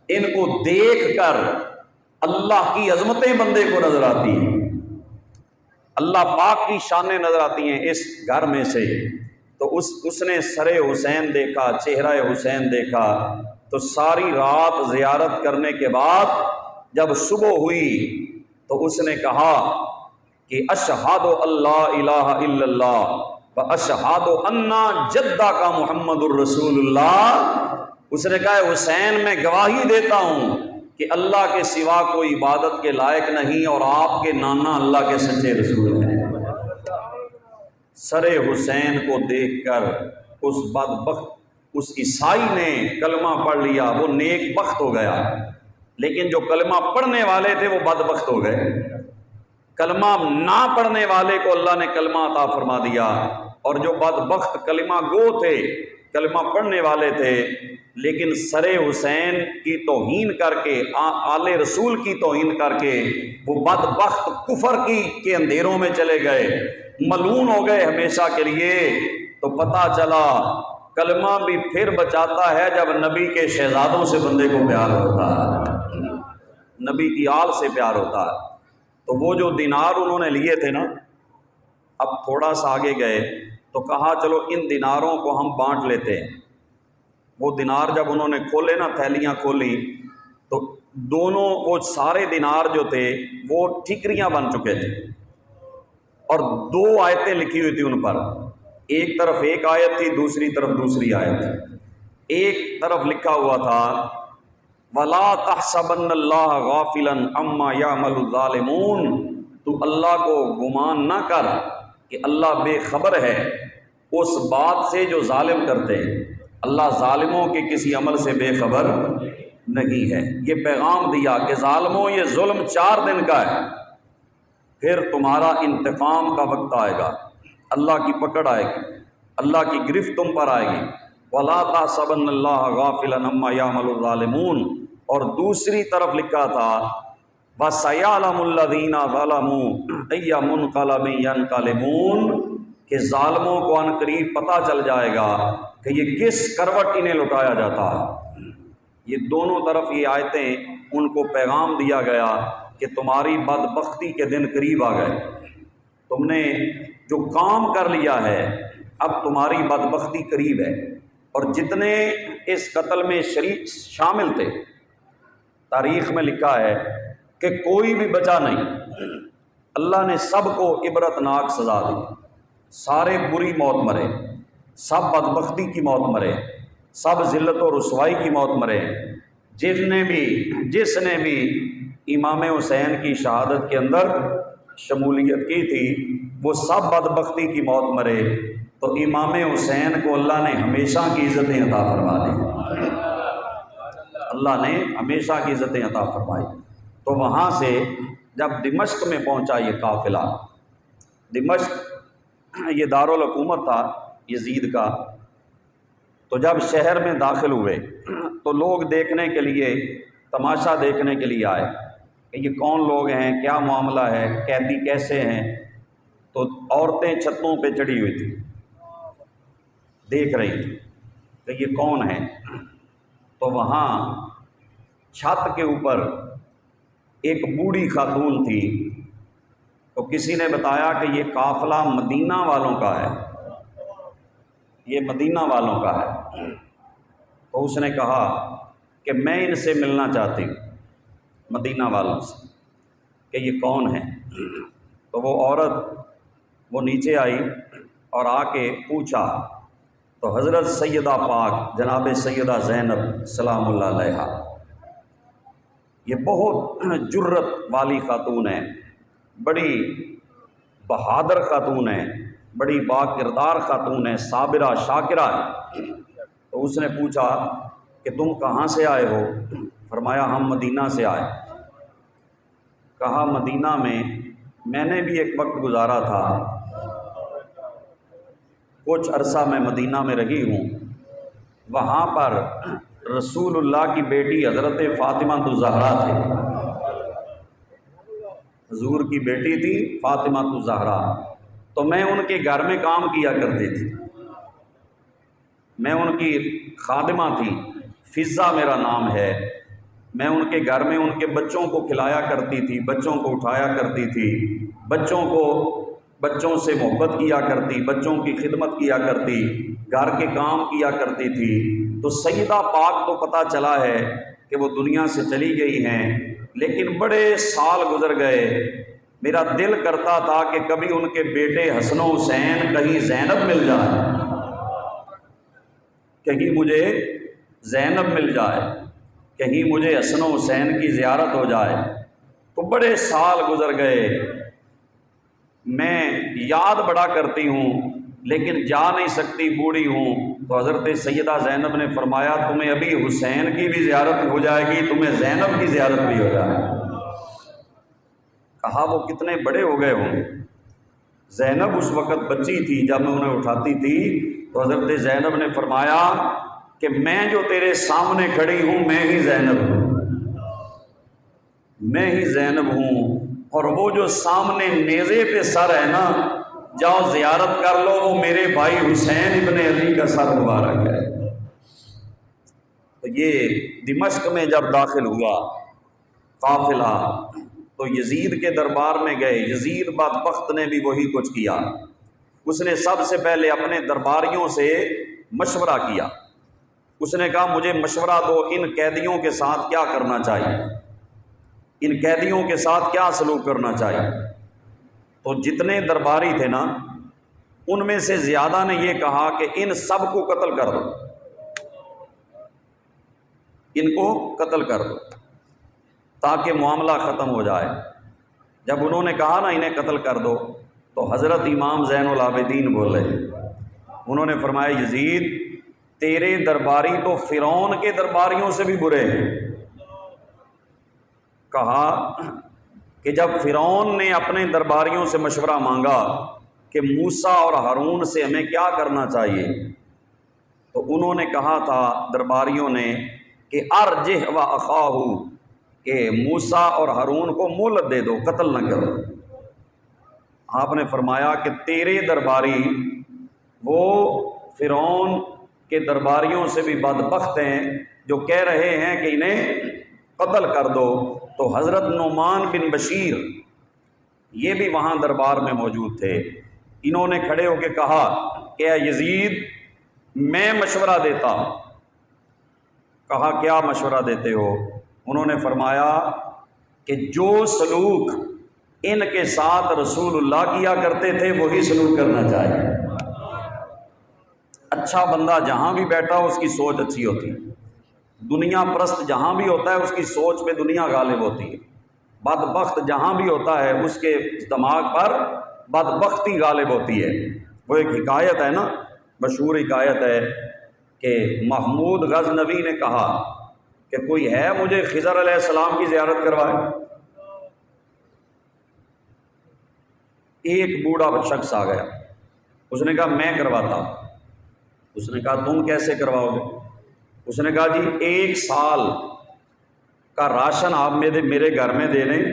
ان کو دیکھ کر اللہ کی عظمتیں بندے کو نظر آتی ہیں، اللہ پاک کی شانیں نظر آتی ہیں اس گھر میں سے۔ تو اس نے سر حسین دیکھا، چہرہ حسین دیکھا، تو ساری رات زیارت کرنے کے بعد جب صبح ہوئی تو اس نے کہا کہ اشہد اللہ الہ الا اللہ و اشہد ان جدہ کا محمد الرسول اللہ۔ اس نے کہا حسین میں گواہی دیتا ہوں کہ اللہ کے سوا کوئی عبادت کے لائق نہیں اور آپ کے نانا اللہ کے سچے رسول ہیں۔ سر حسین کو دیکھ کر اس بدبخت اس عیسائی نے کلمہ پڑھ لیا، وہ نیک بخت ہو گیا، لیکن جو کلمہ پڑھنے والے تھے وہ بدبخت ہو گئے۔ کلمہ نہ پڑھنے والے کو اللہ نے کلمہ عطا فرما دیا، اور جو بدبخت کلمہ گو تھے، کلمہ پڑھنے والے تھے، لیکن سر حسین کی توہین کر کے، آل رسول کی توہین کر کے وہ بدبخت کفر کے اندھیروں میں چلے گئے، ملعون ہو گئے ہمیشہ کے لیے۔ تو پتہ چلا کلمہ بھی پھر بچاتا ہے جب نبی کے شہزادوں سے بندے کو پیار ہوتا ہے، نبی کی آل سے پیار ہوتا ہے۔ تو وہ جو دینار انہوں نے لیے تھے نا، اب تھوڑا سا آگے گئے تو کہا چلو ان دیناروں کو ہم بانٹ لیتے ہیں۔ وہ دینار جب انہوں نے کھولے نا، تھیلیاں کھولی، تو دونوں وہ سارے دینار جو تھے وہ ٹھیکریاں بن چکے تھے، اور 2 آیتیں لکھی ہوئی تھی ان پر، ایک طرف ایک آیت تھی، دوسری طرف دوسری آیت تھی۔ ایک طرف لکھا ہوا تھا وَلَا تَحْسَبَنَّ اللَّهَ غَافِلًا عَمَّا يَعْمَلُ الظَّالِمُونَ، تو اللہ کو گمان نہ کر کہ اللہ بے خبر ہے اس بات سے جو ظالم کرتے ہیں، اللہ ظالموں کے کسی عمل سے بے خبر نہیں ہے۔ یہ پیغام دیا کہ ظالموں یہ ظلم 4 دن کا ہے، پھر تمہارا انتقام کا وقت آئے گا، اللہ کی پکڑ آئے گی، اللہ کی گرفت تم پر آئے گی۔ وَلَا تَحْسَبَنَّ اللَّهَ غَافِلًا عَمَّا يَعْمَلُ الظَّالِمُونَ، اور دوسری طرف لکھا تھا وَسَيَعْلَمُ الَّذِينَ ظَلَمُوا أَيَّ مُنقَلَبٍ يَنقَلِبُونَ، کہ ظالموں کو ان قریب پتہ چل جائے گا کہ یہ کس کروٹ انہیں لوٹایا جاتا ہے۔ یہ دونوں طرف یہ آیتیں ان کو پیغام دیا گیا کہ تمہاری بدبختی کے دن قریب آ گئے، تم نے جو کام کر لیا ہے اب تمہاری بدبختی قریب ہے۔ اور جتنے اس قتل میں شریک شامل تھے، تاریخ میں لکھا ہے کہ کوئی بھی بچا نہیں، اللہ نے سب کو عبرتناک سزا دی، سارے بری موت مرے، سب بدبختی کی موت مرے، سب ذلت و رسوائی کی موت مرے۔ جس نے بھی امام حسین کی شہادت کے اندر شمولیت کی تھی وہ سب بدبختی کی موت مرے، تو امام حسین کو اللہ نے ہمیشہ کی عزتیں عطا فرما دی، اللہ نے ہمیشہ کی عزتیں عطا فرمائی۔ تو وہاں سے جب دمشق میں پہنچا یہ قافلہ، دمشق یہ دارالحکومت تھا یزید کا، تو جب شہر میں داخل ہوئے تو لوگ دیکھنے کے لیے، تماشا دیکھنے کے لیے آئے کہ یہ کون لوگ ہیں، کیا معاملہ ہے، قیدی کیسے ہیں۔ تو عورتیں چھتوں پہ چڑھی ہوئی تھیں، دیکھ رہی تھی کہ یہ کون ہے۔ تو وہاں چھت کے اوپر ایک بوڑھی خاتون تھی، تو کسی نے بتایا کہ یہ قافلہ مدینہ والوں کا ہے، یہ مدینہ والوں کا ہے۔ تو اس نے کہا کہ میں ان سے ملنا چاہتی ہوں، مدینہ والوں سے، کہ یہ کون ہے۔ تو وہ عورت وہ نیچے آئی اور آ کے پوچھا، تو حضرت سیدہ پاک جناب سیدہ زینب سلام اللہ علیہا، یہ بہت جرت والی خاتون ہے، بڑی بہادر خاتون ہے، بڑی با کردار خاتون ہے، صابرہ شاکرہ ہے۔ تو اس نے پوچھا کہ تم کہاں سے آئے ہو؟ فرمایا ہم مدینہ سے آئے۔ کہا مدینہ میں نے بھی ایک وقت گزارا تھا، کچھ عرصہ میں مدینہ میں رہی ہوں، وہاں پر رسول اللہ کی بیٹی حضرت فاطمہ الزہرا تھے، حضور کی بیٹی تھی فاطمہ الزہرا، تو میں ان کے گھر میں کام کیا کرتی تھی۔ میں ان کی خادمہ تھی، فضہ میرا نام ہے، میں ان کے گھر میں ان کے بچوں کو کھلایا کرتی تھی، بچوں کو اٹھایا کرتی تھی، بچوں سے محبت کیا کرتی، بچوں کی خدمت کیا کرتی، گھر کے کام کیا کرتی تھی۔ تو سیدہ پاک کو پتہ چلا ہے کہ وہ دنیا سے چلی گئی ہیں، لیکن بڑے سال گزر گئے، میرا دل کرتا تھا کہ کبھی ان کے بیٹے حسن و حسین، کہیں زینب مل جائے، کہیں مجھے زینب مل جائے، کہیں مجھے حسن و حسین کی زیارت ہو جائے۔ تو بڑے سال گزر گئے، میں یاد بڑا کرتی ہوں لیکن جا نہیں سکتی، بوڑھی ہوں۔ تو حضرت سیدہ زینب نے فرمایا تمہیں ابھی حسین کی بھی زیارت ہو جائے گی، تمہیں زینب کی زیارت بھی ہو جائے گی۔ کہا وہ کتنے بڑے ہو گئے ہوں گے۔ زینب اس وقت بچی تھی جب میں انہیں اٹھاتی تھی، تو حضرت زینب نے فرمایا کہ میں جو تیرے سامنے کھڑی ہوں میں ہی زینب ہوں، میں ہی زینب ہوں، اور وہ جو سامنے نیزے پہ سر ہے نا، جاؤ زیارت کر لو، وہ میرے بھائی حسین ابن علی کا سر مبارک ہے۔ تو یہ دمشق میں جب داخل ہوا قافلہ، تو یزید کے دربار میں گئے۔ یزید بدبخت نے بھی وہی کچھ کیا، اس نے سب سے پہلے اپنے درباریوں سے مشورہ کیا، اس نے کہا مجھے مشورہ دو، ان قیدیوں کے ساتھ کیا کرنا چاہیے، ان قیدیوں کے ساتھ کیا سلوک کرنا چاہیے۔ تو جتنے درباری تھے نا، ان میں سے زیادہ نے یہ کہا کہ ان سب کو قتل کر دو، ان کو قتل کر دو تاکہ معاملہ ختم ہو جائے۔ جب انہوں نے کہا نا انہیں قتل کر دو، تو حضرت امام زین العابدین بولے، انہوں نے فرمایا یزید تیرے درباری تو فرعون کے درباریوں سے بھی برے ہیں۔ کہا کہ جب فرعون نے اپنے درباریوں سے مشورہ مانگا کہ موسیٰ اور ہارون سے ہمیں کیا کرنا چاہیے، تو انہوں نے کہا تھا درباریوں نے کہ ارجہ و اخاہ، کہ موسیٰ اور ہارون کو مہلت دے دو، قتل نہ کرو۔ آپ نے فرمایا کہ تیرے درباری وہ فرعون کے درباریوں سے بھی بدبخت ہیں جو کہہ رہے ہیں کہ انہیں قتل کر دو۔ تو حضرت نعمان بن بشیر یہ بھی وہاں دربار میں موجود تھے، انہوں نے کھڑے ہو کے کہا کہ اے یزید میں مشورہ دیتا ہوں۔ کہا کیا مشورہ دیتے ہو؟ انہوں نے فرمایا کہ جو سلوک ان کے ساتھ رسول اللہ کیا کرتے تھے وہی سلوک کرنا چاہیے۔ اچھا بندہ جہاں بھی بیٹھا ہو اس کی سوچ اچھی ہوتی ہے، دنیا پرست جہاں بھی ہوتا ہے اس کی سوچ پہ دنیا غالب ہوتی ہے، بدبخت جہاں بھی ہوتا ہے اس کے دماغ پر بدبختی غالب ہوتی ہے۔ وہ ایک حکایت ہے نا، مشہور حکایت ہے کہ محمود غزنوی نے کہا کہ کوئی ہے مجھے خضر علیہ السلام کی زیارت کروائے۔ ایک بوڑھا شخص آ گیا، اس نے کہا میں کرواتا ہوں۔ اس نے کہا تم کیسے کرواؤ گے؟ اس نے کہا جی 1 سال کا راشن آپ میرے گھر میں دے دیں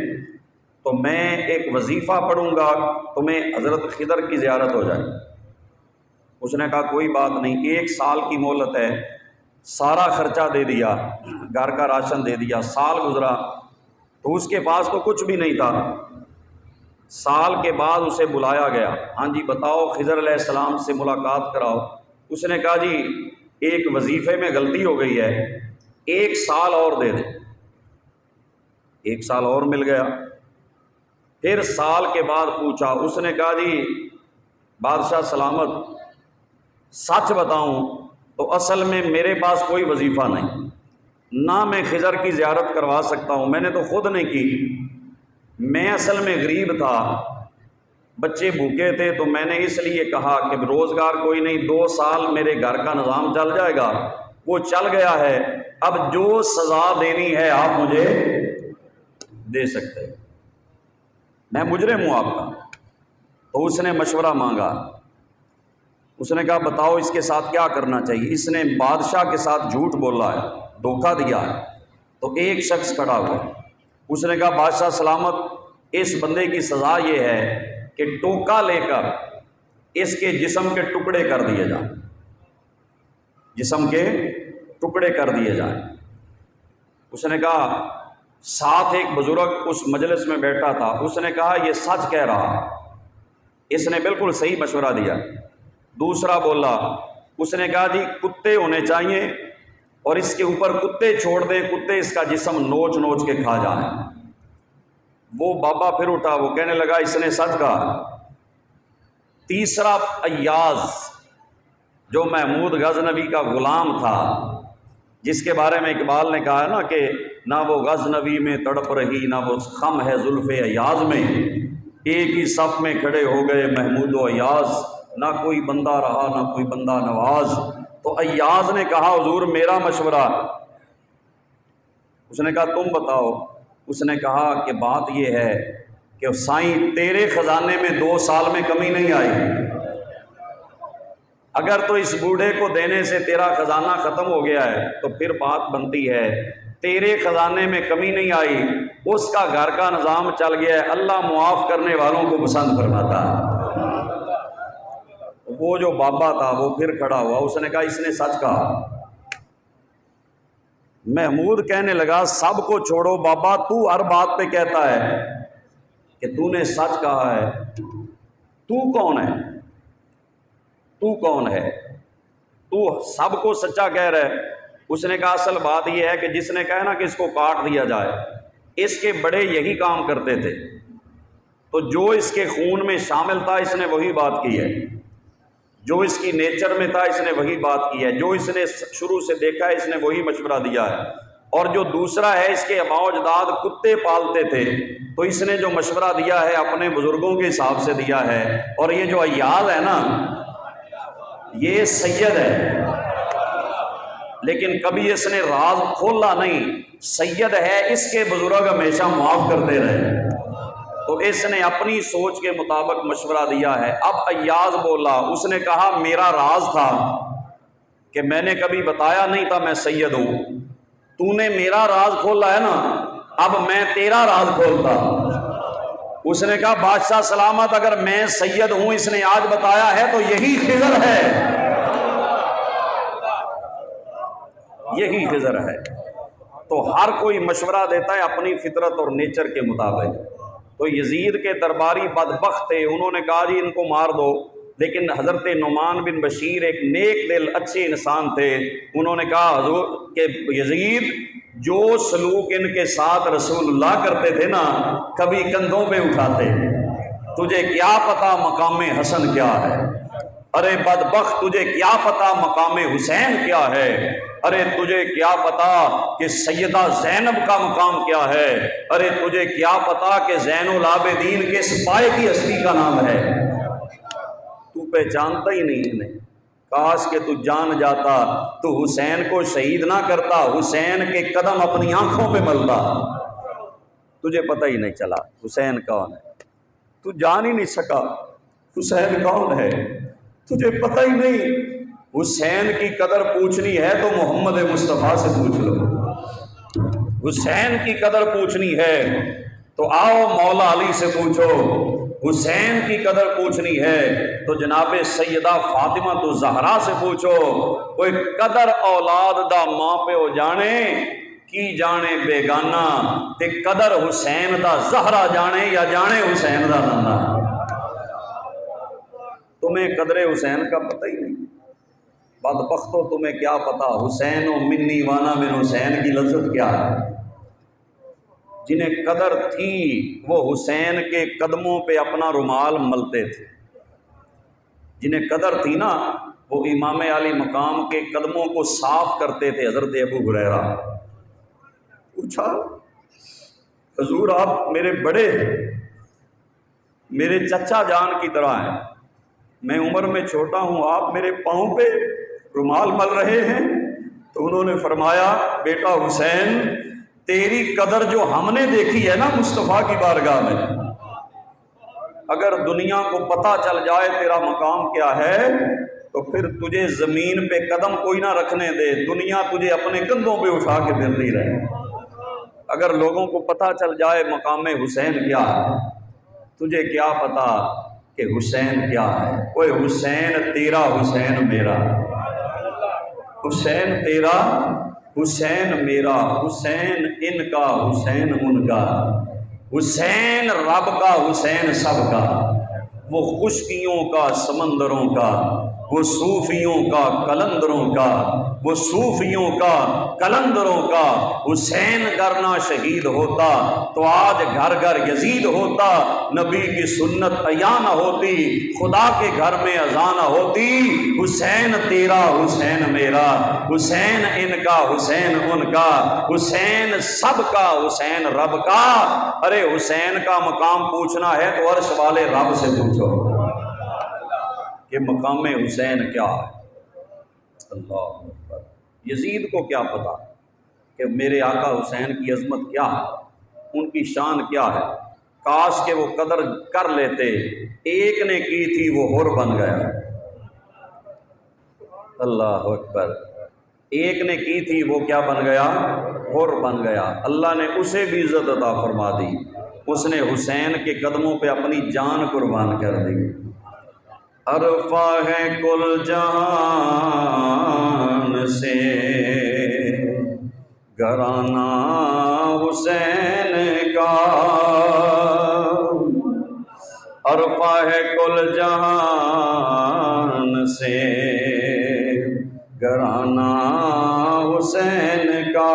تو میں ایک وظیفہ پڑھوں گا، تمہیں حضرت خضر کی زیارت ہو جائے۔ اس نے کہا کوئی بات نہیں، 1 سال کی مہلت ہے۔ سارا خرچہ دے دیا، گھر کا راشن دے دیا۔ سال گزرا تو اس کے پاس تو کچھ بھی نہیں تھا۔ سال کے بعد اسے بلایا گیا، ہاں جی بتاؤ خضر علیہ السلام سے ملاقات کراؤ۔ اس نے کہا جی ایک وظیفے میں غلطی ہو گئی ہے، 1 سال اور دے دیں۔ 1 سال اور مل گیا۔ پھر سال کے بعد پوچھا، اس نے کہا جی بادشاہ سلامت سچ بتاؤں تو اصل میں میرے پاس کوئی وظیفہ نہیں، نہ میں خضر کی زیارت کروا سکتا ہوں، میں نے تو خود نہیں کی۔ میں اصل میں غریب تھا، بچے بھوکے تھے، تو میں نے اس لیے کہا کہ روزگار کوئی نہیں، 2 سال میرے گھر کا نظام چل جائے گا۔ وہ چل گیا ہے، اب جو سزا دینی ہے آپ مجھے دے سکتے ہیں، میں مجرم ہوں آپ کا۔ تو اس نے مشورہ مانگا، اس نے کہا بتاؤ اس کے ساتھ کیا کرنا چاہیے۔ اس نے بادشاہ کے ساتھ جھوٹ بولا ہے، دھوکہ دیا ہے۔ تو ایک شخص کھڑا ہوا، اس نے کہا بادشاہ سلامت اس بندے کی سزا یہ ہے کہ ٹوکا لے کر اس کے جسم کے ٹکڑے کر دیے جائیں۔ جسم کے ٹکڑے کر دیے جائیں۔ اس نے کہا، ساتھ ایک بزرگ اس مجلس میں بیٹھا تھا، اس نے کہا یہ سچ کہہ رہا ہے، اس نے بالکل صحیح مشورہ دیا۔ دوسرا بولا، اس نے کہا جی کتے ہونے چاہیے اور اس کے اوپر کتے چھوڑ دیں، کتے اس کا جسم نوچ نوچ کے کھا جائیں۔ وہ بابا پھر اٹھا، وہ کہنے لگا اس نے سچ کہا۔ تیسرا ایاز جو محمود غزنوی کا غلام تھا، جس کے بارے میں اقبال نے کہا ہے نا کہ نہ وہ غزنوی میں تڑپ رہی نہ وہ خم ہے زلف ایاز میں، ایک ہی صف میں کھڑے ہو گئے محمود و ایاز، نہ کوئی بندہ رہا نہ کوئی بندہ نواز۔ تو ایاز نے کہا حضور میرا مشورہ۔ اس نے کہا تم بتاؤ۔ اس نے کہا کہ بات یہ ہے کہ سائیں تیرے خزانے میں 2 سال میں کمی نہیں آئی، اگر تو اس بوڑھے کو دینے سے تیرا خزانہ ختم ہو گیا ہے تو پھر بات بنتی ہے تیرے خزانے میں کمی نہیں آئی، اس کا گھر کا نظام چل گیا ہے، اللہ معاف کرنے والوں کو پسند فرماتا ہے۔ وہ جو بابا تھا وہ پھر کھڑا ہوا، اس نے کہا اس نے سچ کہا۔ محمود کہنے لگا سب کو چھوڑو بابا، تو ہر بات پہ کہتا ہے کہ تو نے سچ کہا ہے، تو کون ہے؟ تو کون ہے؟ تو سب کو سچا کہہ رہا ہے۔ اس نے کہا اصل بات یہ ہے کہ جس نے کہا نا کہ اس کو کاٹ دیا جائے، اس کے بڑے یہی کام کرتے تھے، تو جو اس کے خون میں شامل تھا اس نے وہی بات کی ہے، جو اس کی نیچر میں تھا اس نے وہی بات کی ہے، جو اس نے شروع سے دیکھا ہے اس نے وہی مشورہ دیا ہے۔ اور جو دوسرا ہے اس کے آباء و اجداد کتے پالتے تھے، تو اس نے جو مشورہ دیا ہے اپنے بزرگوں کے حساب سے دیا ہے۔ اور یہ جو ایاز ہے نا یہ سید ہے، لیکن کبھی اس نے راز کھولا نہیں، سید ہے، اس کے بزرگ ہمیشہ معاف کرتے رہے، تو اس نے اپنی سوچ کے مطابق مشورہ دیا ہے۔ اب ایاز بولا، اس نے کہا میرا راز تھا کہ میں نے کبھی بتایا نہیں تھا میں سید ہوں، تو نے میرا راز کھولا ہے نا، اب میں تیرا راز کھولتا۔ اس نے کہا بادشاہ سلامت، اگر میں سید ہوں اس نے آج بتایا ہے تو یہی خضر ہے، یہی خضر ہے۔ تو ہر کوئی مشورہ دیتا ہے اپنی فطرت اور نیچر کے مطابق۔ تو یزید کے درباری بدبخت تھے، انہوں نے کہا جی ان کو مار دو، لیکن حضرت نعمان بن بشیر ایک نیک دل اچھے انسان تھے، انہوں نے کہا حضور کہ یزید جو سلوک ان کے ساتھ رسول اللہ کرتے تھے نا کبھی کندھوں پہ اٹھاتے، تجھے کیا پتا مقام حسن کیا ہے، ارے بدبخت تجھے کیا پتا مقام حسین کیا ہے، ارے تجھے کیا پتا کہ سیدہ زینب کا مقام کیا ہے، ارے تجھے کیا پتا کہ زین العابدین کے سپاہی کی ہستی کا نام ہے، تو پہچانتا ہی نہیں انہیں۔ کاش کہ تو جان جاتا تو حسین کو شہید نہ کرتا، حسین کے قدم اپنی آنکھوں پہ ملتا، تجھے پتہ ہی نہیں چلا حسین کون ہے، تو جان ہی نہیں سکا حسین کون ہے، تجھے پتہ ہی نہیں۔ حسین کی قدر پوچھنی ہے تو محمد مصطفیٰ سے پوچھ لو، حسین کی قدر پوچھنی ہے تو آؤ مولا علی سے پوچھو، حسین کی قدر پوچھنی ہے تو جناب سیدہ فاطمہ تو زہرا سے پوچھو۔ کوئی قدر اولاد دا ماں پہ ہو جانے کی جانے بیگانہ، تے قدر حسین دا زہرا جانے یا جانے حسین دا نانا۔ تمہیں قدر حسین کا پتہ ہی نہیں، بدبختو تمہیں کیا پتا حسین و منی وانا من حسین کی لذت کیا ہے۔ جنہیں قدر تھی وہ حسین کے قدموں پہ اپنا رومال ملتے تھے، جنہیں قدر تھی نا وہ امام علی مقام کے قدموں کو صاف کرتے تھے۔ حضرت ابو ہریرہ پوچھا حضور آپ میرے بڑے میرے چچا جان کی طرح ہیں، میں عمر میں چھوٹا ہوں، آپ میرے پاؤں پہ رومال مل رہے ہیں؟ تو انہوں نے فرمایا بیٹا حسین تیری قدر جو ہم نے دیکھی ہے نا مصطفیٰ کی بارگاہ میں، اگر دنیا کو پتہ چل جائے تیرا مقام کیا ہے تو پھر تجھے زمین پہ قدم کوئی نہ رکھنے دے، دنیا تجھے اپنے کندھوں پہ اٹھا کے پھرتی رہے۔ اگر لوگوں کو پتہ چل جائے مقام حسین کیا ہے، تجھے کیا پتا کہ حسین کیا ہے۔ کوئی حسین تیرا حسین میرا، حسین تیرا حسین میرا، حسین ان کا حسین ان کا، حسین رب کا حسین سب کا، وہ خشکیوں کا سمندروں کا، وہ صوفیوں کا کلندروں کا، وہ صوفیوں کا کلندروں کا، حسین گر نہ شہید ہوتا تو آج گھر گھر یزید ہوتا، نبی کی سنت عیاں نہ ہوتی، خدا کے گھر میں اذان نہ ہوتی۔ حسین تیرا حسین میرا، حسین ان کا حسین ان کا، حسین سب کا حسین رب کا۔ ارے حسین کا مقام پوچھنا ہے تو عرش والے رب سے پوچھو کہ مقام حسین کیا ہے۔ اللہ اکبر۔ یزید کو کیا پتا کہ میرے آقا حسین کی عظمت کیا ہے، ان کی شان کیا ہے، کاش کہ وہ قدر کر لیتے۔ ایک نے کی تھی وہ حر بن گیا، اللہ اکبر، ایک نے کی تھی وہ کیا بن گیا، حر بن گیا۔ اللہ نے اسے بھی عزت عطا فرما دی، اس نے حسین کے قدموں پہ اپنی جان قربان کر دی۔ عرفہ ہے کل جہان سے گھرانہ حسین کا، عرفہ ہے کل جہان سے گھرانہ حسین کا،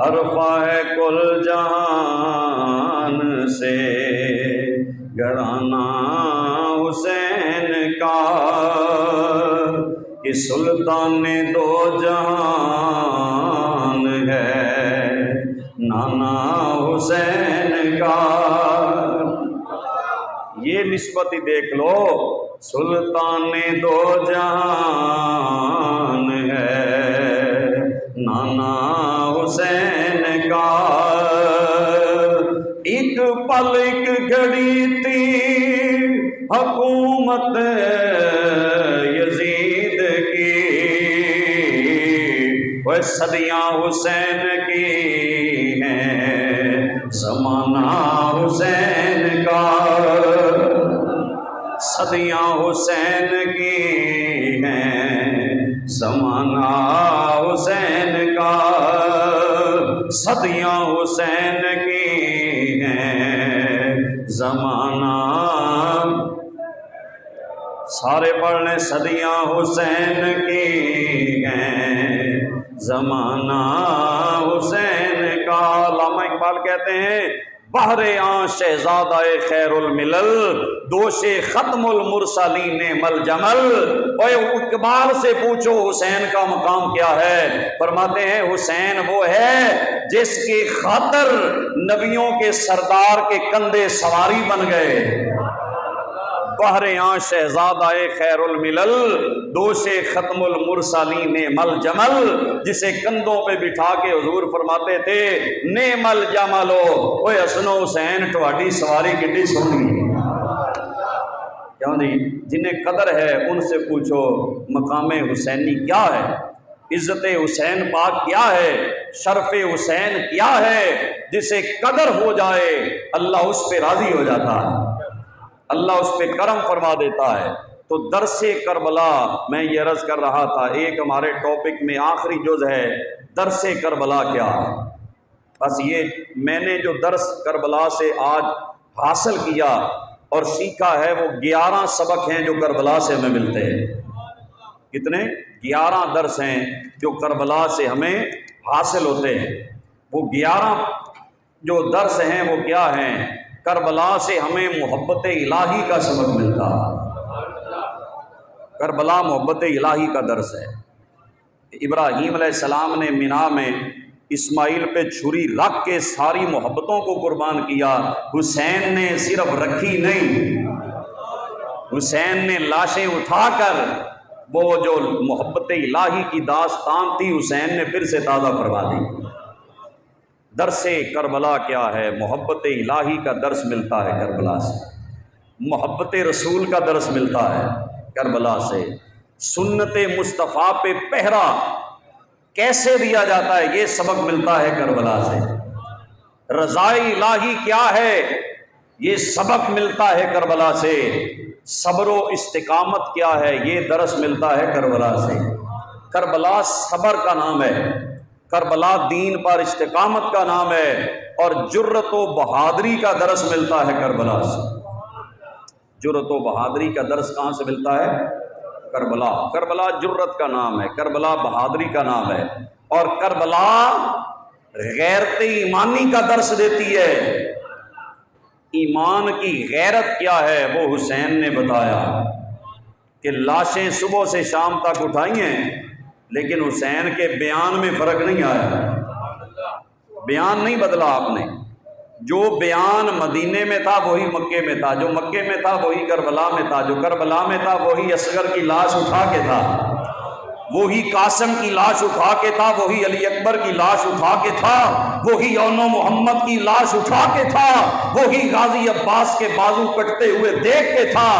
عرفہ ہے کل جہان سے گھرانہ حسین کا، کہ سلطان دو جہان ہے نانا حسین کا۔ یہ نسبت ہی دیکھ لو، سلطان دو جہان ہے نانا حسین کا، ایک پل ایک گھڑی تھی حکومت یزید کی، وہ صدیاں حسین کی ہیں زمانہ حسین کا، صدیاں حسین کی ہیں زمانہ حسین کا، صدیاں حسین کی ہیں زمانہ، سارے پڑھ لیں، صدیاں حسین کی ہیں زمانہ حسین کا۔ علامہ اقبال کہتے ہیں بحر آن شہزادہ خیر الملل، دوش ختم المرسلین نعم الجمل۔ اوے اقبال سے پوچھو حسین کا مقام کیا ہے، فرماتے ہیں حسین وہ ہے جس کی خاطر نبیوں کے سردار کے کندھے سواری بن گئے۔ بحر آن شہزادہ خیر الملل، دوش ختم المرسلین نعم الجمل، جسے کندھوں پہ بٹھا کے حضور فرماتے تھے نعم الجمل، اوے حسن و حسین تہاڈی سواری کتنی سونی۔ کیوں نہیں، جنہیں قدر ہے ان سے پوچھو مقام حسینی کیا ہے، عزت حسین پاک کیا ہے، شرف حسین کیا ہے، جسے قدر ہو جائے اللہ اس پہ راضی ہو جاتا ہے، اللہ اس پہ کرم فرما دیتا ہے۔ تو درس کربلا میں یہ عرض کر رہا تھا، ایک ہمارے ٹاپک میں آخری جز ہے درس کربلا کیا ہے۔ بس یہ میں نے جو درس کربلا سے آج حاصل کیا اور سیکھا ہے وہ 11 سبق ہیں جو کربلا سے ہمیں ملتے ہیں۔ کتنے؟ 11 درس ہیں جو کربلا سے ہمیں حاصل ہوتے ہیں۔ وہ 11 جو درس ہیں وہ کیا ہیں؟ کربلا سے ہمیں محبت الہی کا سبق ملتا ہے۔ کربلا محبت الہی کا درس ہے۔ ابراہیم علیہ السلام نے مینا میں اسماعیل پہ چھری رکھ کے ساری محبتوں کو قربان کیا، حسین نے صرف رکھی نہیں، حسین نے لاشیں اٹھا کر وہ جو محبت الہی کی داستان تھی حسین نے پھر سے تازہ فرما دی۔ درس کربلا کیا ہے؟ محبت الہی کا درس ملتا ہے کربلا سے، محبت رسول کا درس ملتا ہے کربلا سے، سنت مصطفیٰ پہ پہرا کیسے دیا جاتا ہے یہ سبق ملتا ہے کربلا سے، رضائے الہی کیا ہے یہ سبق ملتا ہے کربلا سے، صبر و استقامت کیا ہے یہ درس ملتا ہے کربلا سے۔ کربلا صبر کا نام ہے، کربلا دین پر استقامت کا نام ہے، اور جرت و بہادری کا درس ملتا ہے کربلا سے۔ جرت و بہادری کا درس کہاں سے ملتا ہے؟ کربلا۔ کربلا جرت کا نام ہے، کربلا بہادری کا نام ہے، اور کربلا غیرت ایمانی کا درس دیتی ہے۔ ایمان کی غیرت کیا ہے وہ حسین نے بتایا کہ لاشیں صبح سے شام تک اٹھائی ہیں، لیکن حسین کے بیان میں فرق نہیں آیا، بیان نہیں بدلا آپ نے۔ جو بیان مدینے میں تھا وہی مکے میں تھا، جو مکے میں تھا وہی کربلا میں تھا، جو کربلا میں تھا وہی اصغر کی لاش اٹھا کے تھا، وہی قاسم کی لاش اٹھا کے تھا، وہی علی اکبر کی لاش اٹھا کے تھا، وہی اون محمد کی لاش اٹھا کے تھا، وہی غازی عباس کے بازو کٹتے ہوئے دیکھ کے تھا،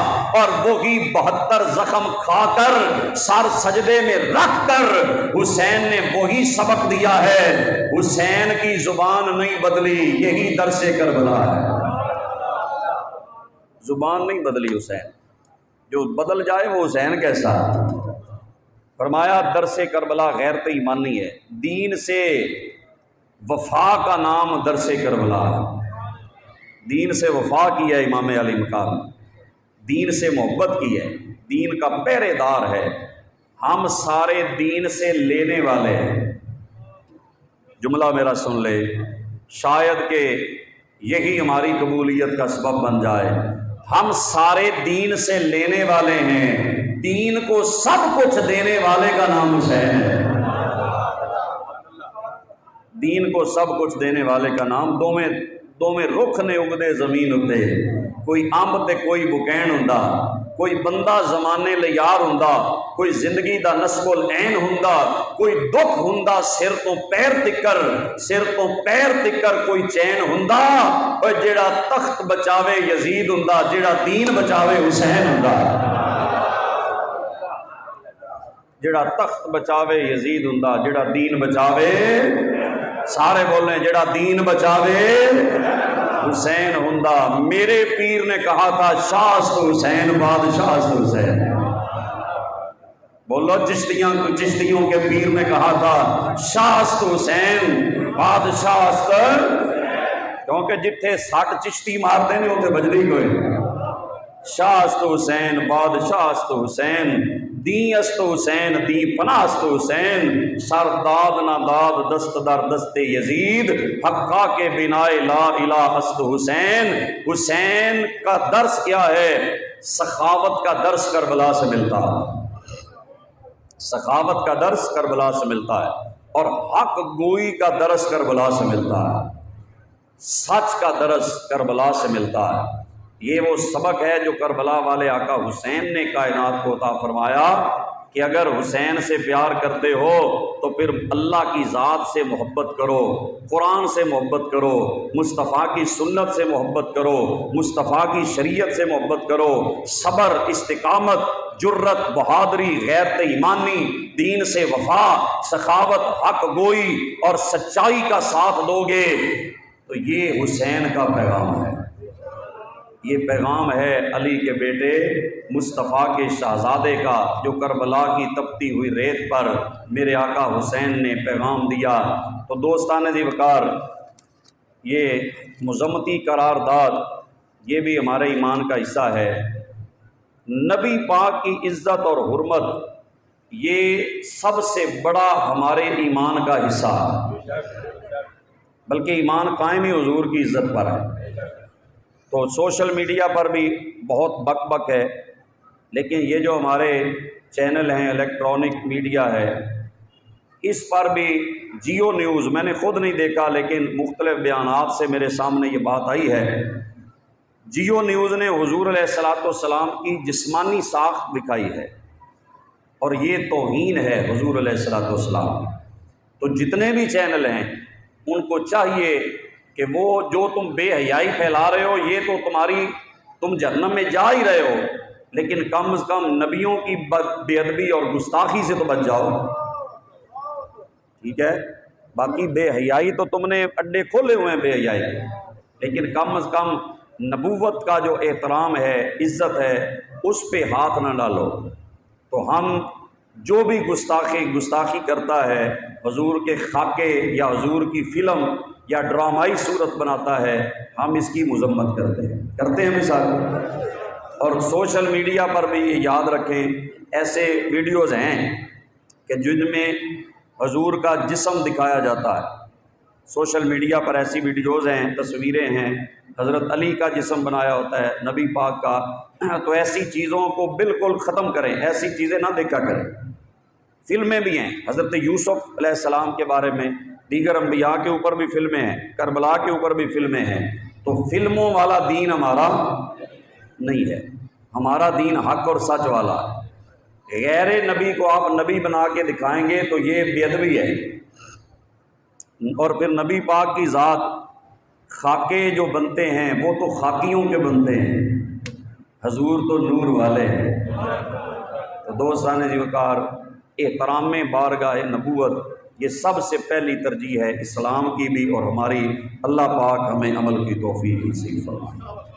اور وہی 72 زخم کھا کر سر سجدے میں رکھ کر حسین نے وہی سبق دیا ہے۔ حسین کی زبان نہیں بدلی، یہی درس کربلا ہے۔ زبان نہیں بدلی حسین، جو بدل جائے وہ حسین کیسا؟ فرمایا درس کربلا غیرت ایمانی ہے، دین سے وفا کا نام درس کربلا ہے۔ دین سے وفا کی ہے امام علی مقام، دین سے محبت کی ہے، دین کا پہرے دار ہے۔ ہم سارے دین سے لینے والے ہیں۔ جملہ میرا سن لے، شاید کہ یہی ہماری قبولیت کا سبب بن جائے۔ ہم سارے دین سے لینے والے ہیں، دین کو سب کچھ دینے والے کا نام حسین ہے۔ دین کو سب کچھ دینے والے کا نام دو میں رخ نے اگدے زمین اتے، کوئی امب تے کوئی بکین ہوندا، کوئی بندہ زمانے لے یار ہوندا، کوئی زندگی دا نصب العین ہوندا، کوئی دکھ ہوندا سر تو پیر تکر کوئی چین ہوندا، اور جیڑا تخت بچاوے یزید ہوندا، جیڑا دین بچاوے حسین ہوندا۔ جڑا تخت بچاوے یزید ہوندا، جڑا دین بچاوے، سارے بولیں جڑا دین بچاوے حسین ہوندا۔ میرے پیر نے کہا تھا شاست حسین بادشاہ حسین۔ بولو چشتیوں کے پیر نے کہا تھا شاست حسین بادشاہ، کیونکہ جتھے 60 چشتی مارتے نے اتنے بجلی کوئی۔ شاست حسین بادشاہ حسین، دی است حسین دی پناہ است حسین، سر داد نہ داد دست در دست یزید، حقا کے بنائے لا الہ است حسین۔ حسین کا درس کیا ہے؟ سخاوت کا درس کربلا سے ملتا ہے، سخاوت کا درس کربلا سے ملتا ہے، اور حق گوئی کا درس کربلا سے ملتا ہے، سچ کا درس کربلا سے ملتا ہے۔ یہ وہ سبق ہے جو کربلا والے آقا حسین نے کائنات کو عطا فرمایا کہ اگر حسین سے پیار کرتے ہو تو پھر اللہ کی ذات سے محبت کرو، قرآن سے محبت کرو، مصطفیٰ کی سنت سے محبت کرو، مصطفیٰ کی شریعت سے محبت کرو، صبر، استقامت، جرت، بہادری، غیرت ایمانی، دین سے وفا، سخاوت، حق گوئی اور سچائی کا ساتھ دو گے تو یہ حسین کا پیغام ہے۔ یہ پیغام ہے علی کے بیٹے مصطفیٰ کے شہزادے کا، جو کربلا کی تپتی ہوئی ریت پر میرے آقا حسین نے پیغام دیا۔ تو دوستان جی وقار، یہ مذمتی قرارداد یہ بھی ہمارے ایمان کا حصہ ہے۔ نبی پاک کی عزت اور حرمت یہ سب سے بڑا ہمارے ایمان کا حصہ ہے، بلکہ ایمان قائم ہی حضور کی عزت پر ہے۔ تو سوشل میڈیا پر بھی بہت بک بک ہے، لیکن یہ جو ہمارے چینل ہیں، الیکٹرانک میڈیا ہے، اس پر بھی جیو نیوز، میں نے خود نہیں دیکھا لیکن مختلف بیانات سے میرے سامنے یہ بات آئی ہے، جیو نیوز نے حضور علیہ السلام کی جسمانی ساخت دکھائی ہے، اور یہ توہین ہے حضور علیہ السلام۔ تو جتنے بھی چینل ہیں ان کو چاہیے کہ وہ جو تم بے حیائی پھیلا رہے ہو یہ تو تم جہنم میں جا ہی رہے ہو، لیکن کم از کم نبیوں کی بے ادبی اور گستاخی سے تو بچ جاؤ، ٹھیک ہے؟ باقی بے حیائی تو تم نے اڈے کھولے ہوئے ہیں بے حیائی، لیکن کم از کم نبوت کا جو احترام ہے، عزت ہے، اس پہ ہاتھ نہ ڈالو۔ تو ہم جو بھی گستاخی کرتا ہے، حضور کے خاکے یا حضور کی فلم یا ڈرامائی صورت بناتا ہے، ہم اس کی مذمت کرتے ہیں مثال۔ اور سوشل میڈیا پر بھی یہ یاد رکھیں، ایسے ویڈیوز ہیں کہ جن میں حضور کا جسم دکھایا جاتا ہے۔ سوشل میڈیا پر ایسی ویڈیوز ہیں، تصویریں ہیں، حضرت علی کا جسم بنایا ہوتا ہے، نبی پاک کا۔ تو ایسی چیزوں کو بالکل ختم کریں، ایسی چیزیں نہ دیکھا کریں۔ فلمیں بھی ہیں، حضرت یوسف علیہ السلام کے بارے میں، دیگر انبیاء کے اوپر بھی فلمیں ہیں، کربلا کے اوپر بھی فلمیں ہیں۔ تو فلموں والا دین ہمارا نہیں ہے، ہمارا دین حق اور سچ والا ہے۔ غیر نبی کو آپ نبی بنا کے دکھائیں گے تو یہ بے ادبی ہے۔ اور پھر نبی پاک کی ذات، خاکے جو بنتے ہیں وہ تو خاکیوں کے بنتے ہیں، حضور تو نور والے ہیں۔ تو دوستان جی وقار، احترام بارگاہ نبوت یہ سب سے پہلی ترجیح ہے، اسلام کی بھی اور ہماری۔ اللہ پاک ہمیں عمل کی توفیق نصیب فرمائے۔